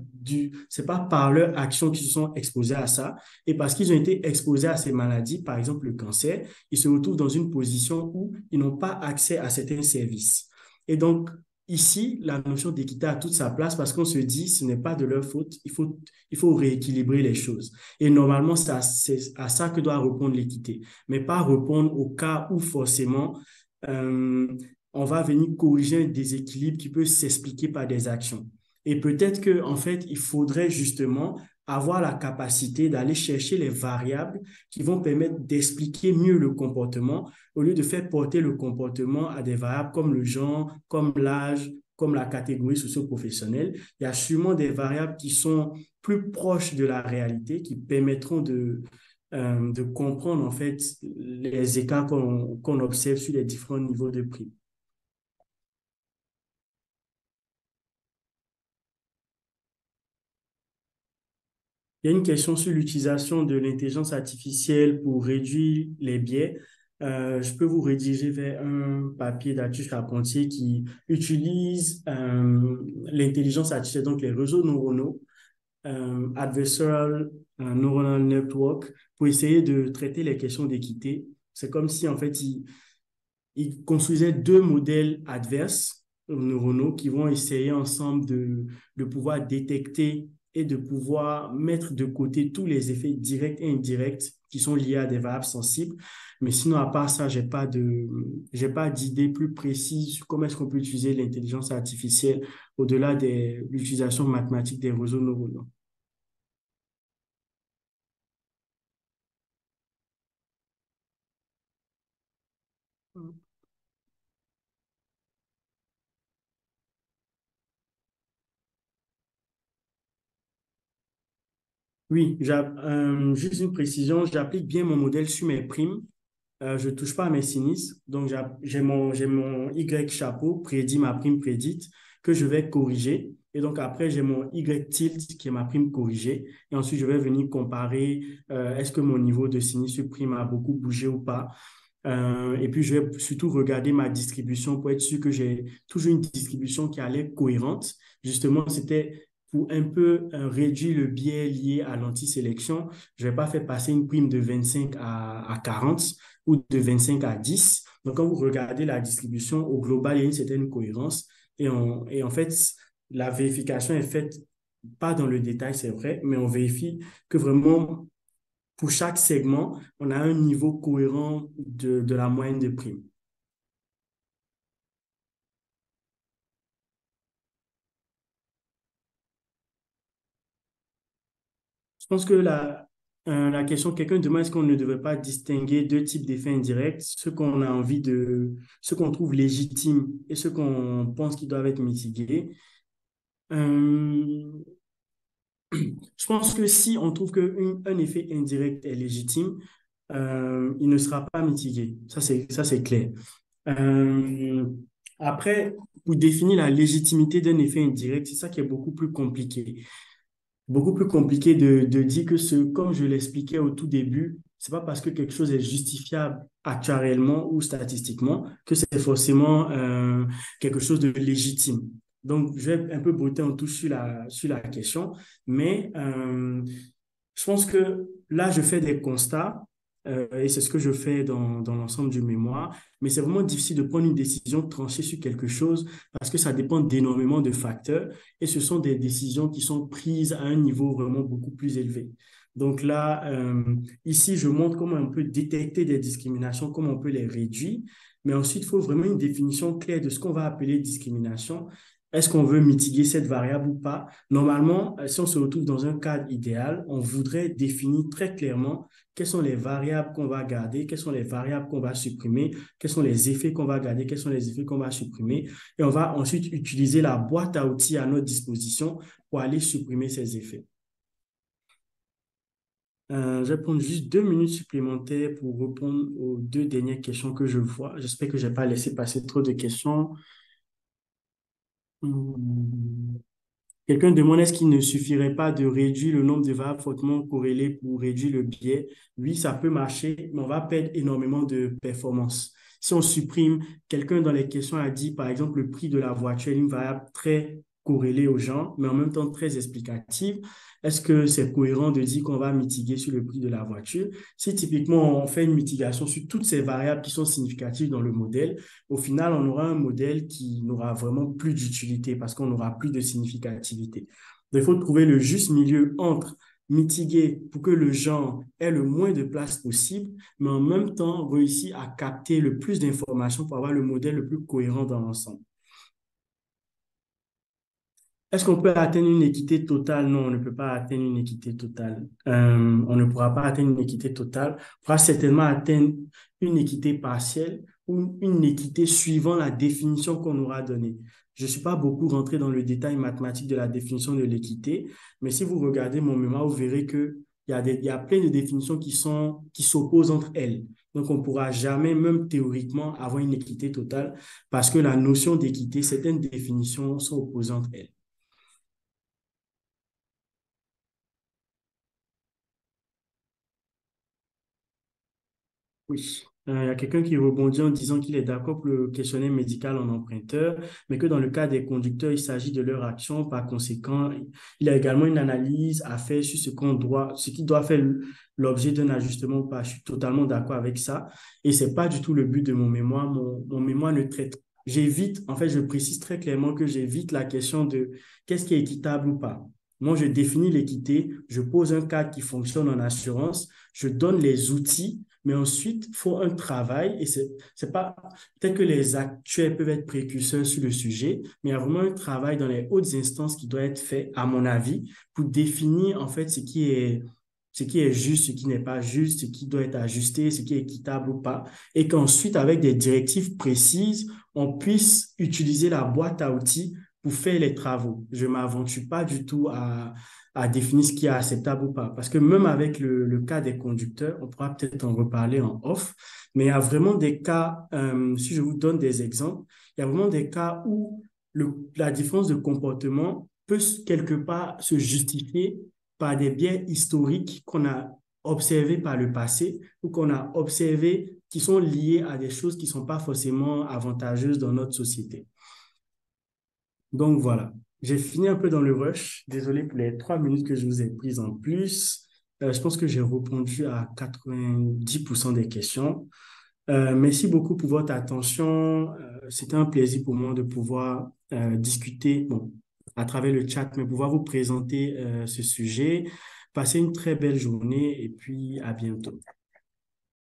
par leur action qu'ils se sont exposés à ça. Et parce qu'ils ont été exposés à ces maladies, par exemple le cancer, ils se retrouvent dans une position où ils n'ont pas accès à certains services. Et donc, ici, la notion d'équité a toute sa place parce qu'on se dit, ce n'est pas de leur faute, il faut rééquilibrer les choses. Et normalement, c'est à ça que doit répondre l'équité, mais pas répondre au cas où forcément, euh, on va venir corriger un déséquilibre qui peut s'expliquer par des actions. Et peut-être que, en fait, il faudrait justement avoir la capacité d'aller chercher les variables qui vont permettre d'expliquer mieux le comportement au lieu de faire porter le comportement à des variables comme le genre, comme l'âge, comme la catégorie socio-professionnelle. Il y a sûrement des variables qui sont plus proches de la réalité, qui permettront de comprendre en fait les écarts qu'on observe sur les différents niveaux de prix. Il y a une question sur l'utilisation de l'intelligence artificielle pour réduire les biais. Je peux vous rédiger vers un papier d'Arthur Carpentier qui utilise l'intelligence artificielle, donc les réseaux neuronaux, adversarial neuronal network, pour essayer de traiter les questions d'équité. C'est comme si, en fait, il construisait deux modèles adverses neuronaux qui vont essayer ensemble de pouvoir détecter et de pouvoir mettre de côté tous les effets directs et indirects qui sont liés à des variables sensibles. Mais sinon, à part ça, j'ai pas d'idée plus précise sur comment est-ce qu'on peut utiliser l'intelligence artificielle au-delà de l'utilisation mathématique des réseaux neuronaux. Oui, juste une précision, j'applique bien mon modèle sur mes primes. Je touche pas à mes sinistres. Donc, j'ai mon Y chapeau, prédit ma prime prédite, que je vais corriger. Et donc, après, j'ai mon Y tilt, qui est ma prime corrigée. Et ensuite, je vais venir comparer, est-ce que mon niveau de sinistre prime a beaucoup bougé ou pas. Et puis, je vais surtout regarder ma distribution pour être sûr que j'ai toujours une distribution qui allait cohérente. Justement, c'était pour un peu réduire le biais lié à l'anti-sélection. Je ne vais pas faire passer une prime de 25 à 40 ou de 25 à 10. Donc, quand vous regardez la distribution, au global, il y a une certaine cohérence. Et en fait, la vérification est faite pas dans le détail, c'est vrai, mais on vérifie que vraiment pour chaque segment, on a un niveau cohérent de la moyenne de primes. Je pense que la question, quelqu'un demande est-ce qu'on ne devrait pas distinguer deux types d'effets indirects, ceux qu'on trouve légitimes et ceux qu'on pense qu'ils doivent être mitigés. Euh, je pense que si on trouve qu'un effet indirect est légitime, il ne sera pas mitigué. Ça, c'est clair. Euh, Après, pour définir la légitimité d'un effet indirect, c'est ça qui est beaucoup plus compliqué. Beaucoup plus compliqué de dire que comme je l'expliquais au tout début, c'est pas parce que quelque chose est justifiable actuariellement ou statistiquement que c'est forcément quelque chose de légitime. Donc, je vais un peu botter en touche sur la question, mais je pense que là, je fais des constats et c'est ce que je fais dans l'ensemble du mémoire, mais c'est vraiment difficile de prendre une décision tranchée sur quelque chose parce que ça dépend d'énormément de facteurs et ce sont des décisions qui sont prises à un niveau vraiment beaucoup plus élevé. Donc là, ici, je montre comment on peut détecter des discriminations, comment on peut les réduire, mais ensuite, il faut vraiment une définition claire de ce qu'on va appeler discrimination Est-ce qu'on veut mitiguer cette variable ou pas? Normalement, si on se retrouve dans un cadre idéal, on voudrait définir très clairement quelles sont les variables qu'on va garder, quelles sont les variables qu'on va supprimer, quels sont les effets qu'on va garder, quels sont les effets qu'on va supprimer. Et on va ensuite utiliser la boîte à outils à notre disposition pour aller supprimer ces effets. Je vais prendre juste 2 minutes supplémentaires pour répondre aux deux dernières questions que je vois. J'espère que je n'ai pas laissé passer trop de questions. Hmm. Quelqu'un demande est-ce qu'il ne suffirait pas de réduire le nombre de variables fortement corrélées pour réduire le biais? Oui, ça peut marcher, mais on va perdre énormément de performance. Si on supprime, quelqu'un dans les questions a dit, par exemple, le prix de la voiture, une variable très corrélée aux gens, mais en même temps très explicative. Est-ce que c'est cohérent de dire qu'on va mitiguer sur le prix de la voiture? Si typiquement on fait une mitigation sur toutes ces variables qui sont significatives dans le modèle, au final, on aura un modèle qui n'aura vraiment plus d'utilité parce qu'on n'aura plus de significativité. Donc, il faut trouver le juste milieu entre mitiguer pour que le genre ait le moins de place possible, mais en même temps réussir à capter le plus d'informations pour avoir le modèle le plus cohérent dans l'ensemble. Est-ce qu'on peut atteindre une équité totale? Non, on ne peut pas atteindre une équité totale. On ne pourra pas atteindre une équité totale. On pourra certainement atteindre une équité partielle ou une équité suivant la définition qu'on aura donnée. Je ne suis pas beaucoup rentré dans le détail mathématique de la définition de l'équité, mais si vous regardez mon mémoire, vous verrez que il y a plein de définitions qui s'opposent entre elles. Donc, on ne pourra jamais, même théoriquement, avoir une équité totale parce que la notion d'équité, certaines définitions sont opposées entre elles. Oui. Il y a quelqu'un qui rebondit en disant qu'il est d'accord pour le questionnaire médical en emprunteur, mais que dans le cas des conducteurs, il s'agit de leur action. Par conséquent, il y a également une analyse à faire sur ce qui doit faire l'objet d'un ajustement ou pas. Je suis totalement d'accord avec ça. Et c'est pas du tout le but de mon mémoire. Mon mémoire ne traite. J'évite, en fait, je précise très clairement que j'évite la question de qu'est-ce qui est équitable ou pas. Moi, je définis l'équité, je pose un cadre qui fonctionne en assurance, je donne les outils, mais ensuite, il faut un travail, et c'est pas, peut-être que les actuels peuvent être précurseurs sur le sujet, mais il y a vraiment un travail dans les hautes instances qui doit être fait, à mon avis, pour définir, en fait, ce qui est juste, ce qui n'est pas juste, ce qui doit être ajusté, ce qui est équitable ou pas, et qu'ensuite, avec des directives précises, on puisse utiliser la boîte à outils pour faire les travaux. Je ne m'aventure pas du tout à définir ce qui est acceptable ou pas. Parce que même avec le cas des conducteurs, on pourra peut-être en reparler en off, mais il y a vraiment des cas, si je vous donne des exemples, il y a vraiment des cas où la différence de comportement peut quelque part se justifier par des biais historiques qu'on a observés par le passé ou qu'on a observés qui sont liés à des choses qui ne sont pas forcément avantageuses dans notre société. Donc voilà, j'ai fini un peu dans le rush. Désolé pour les 3 minutes que je vous ai prises en plus. Je pense que j'ai répondu à 90% des questions. Merci beaucoup pour votre attention. C'était un plaisir pour moi de pouvoir discuter, bon, à travers le chat, mais pouvoir vous présenter ce sujet. Passez une très belle journée et puis à bientôt.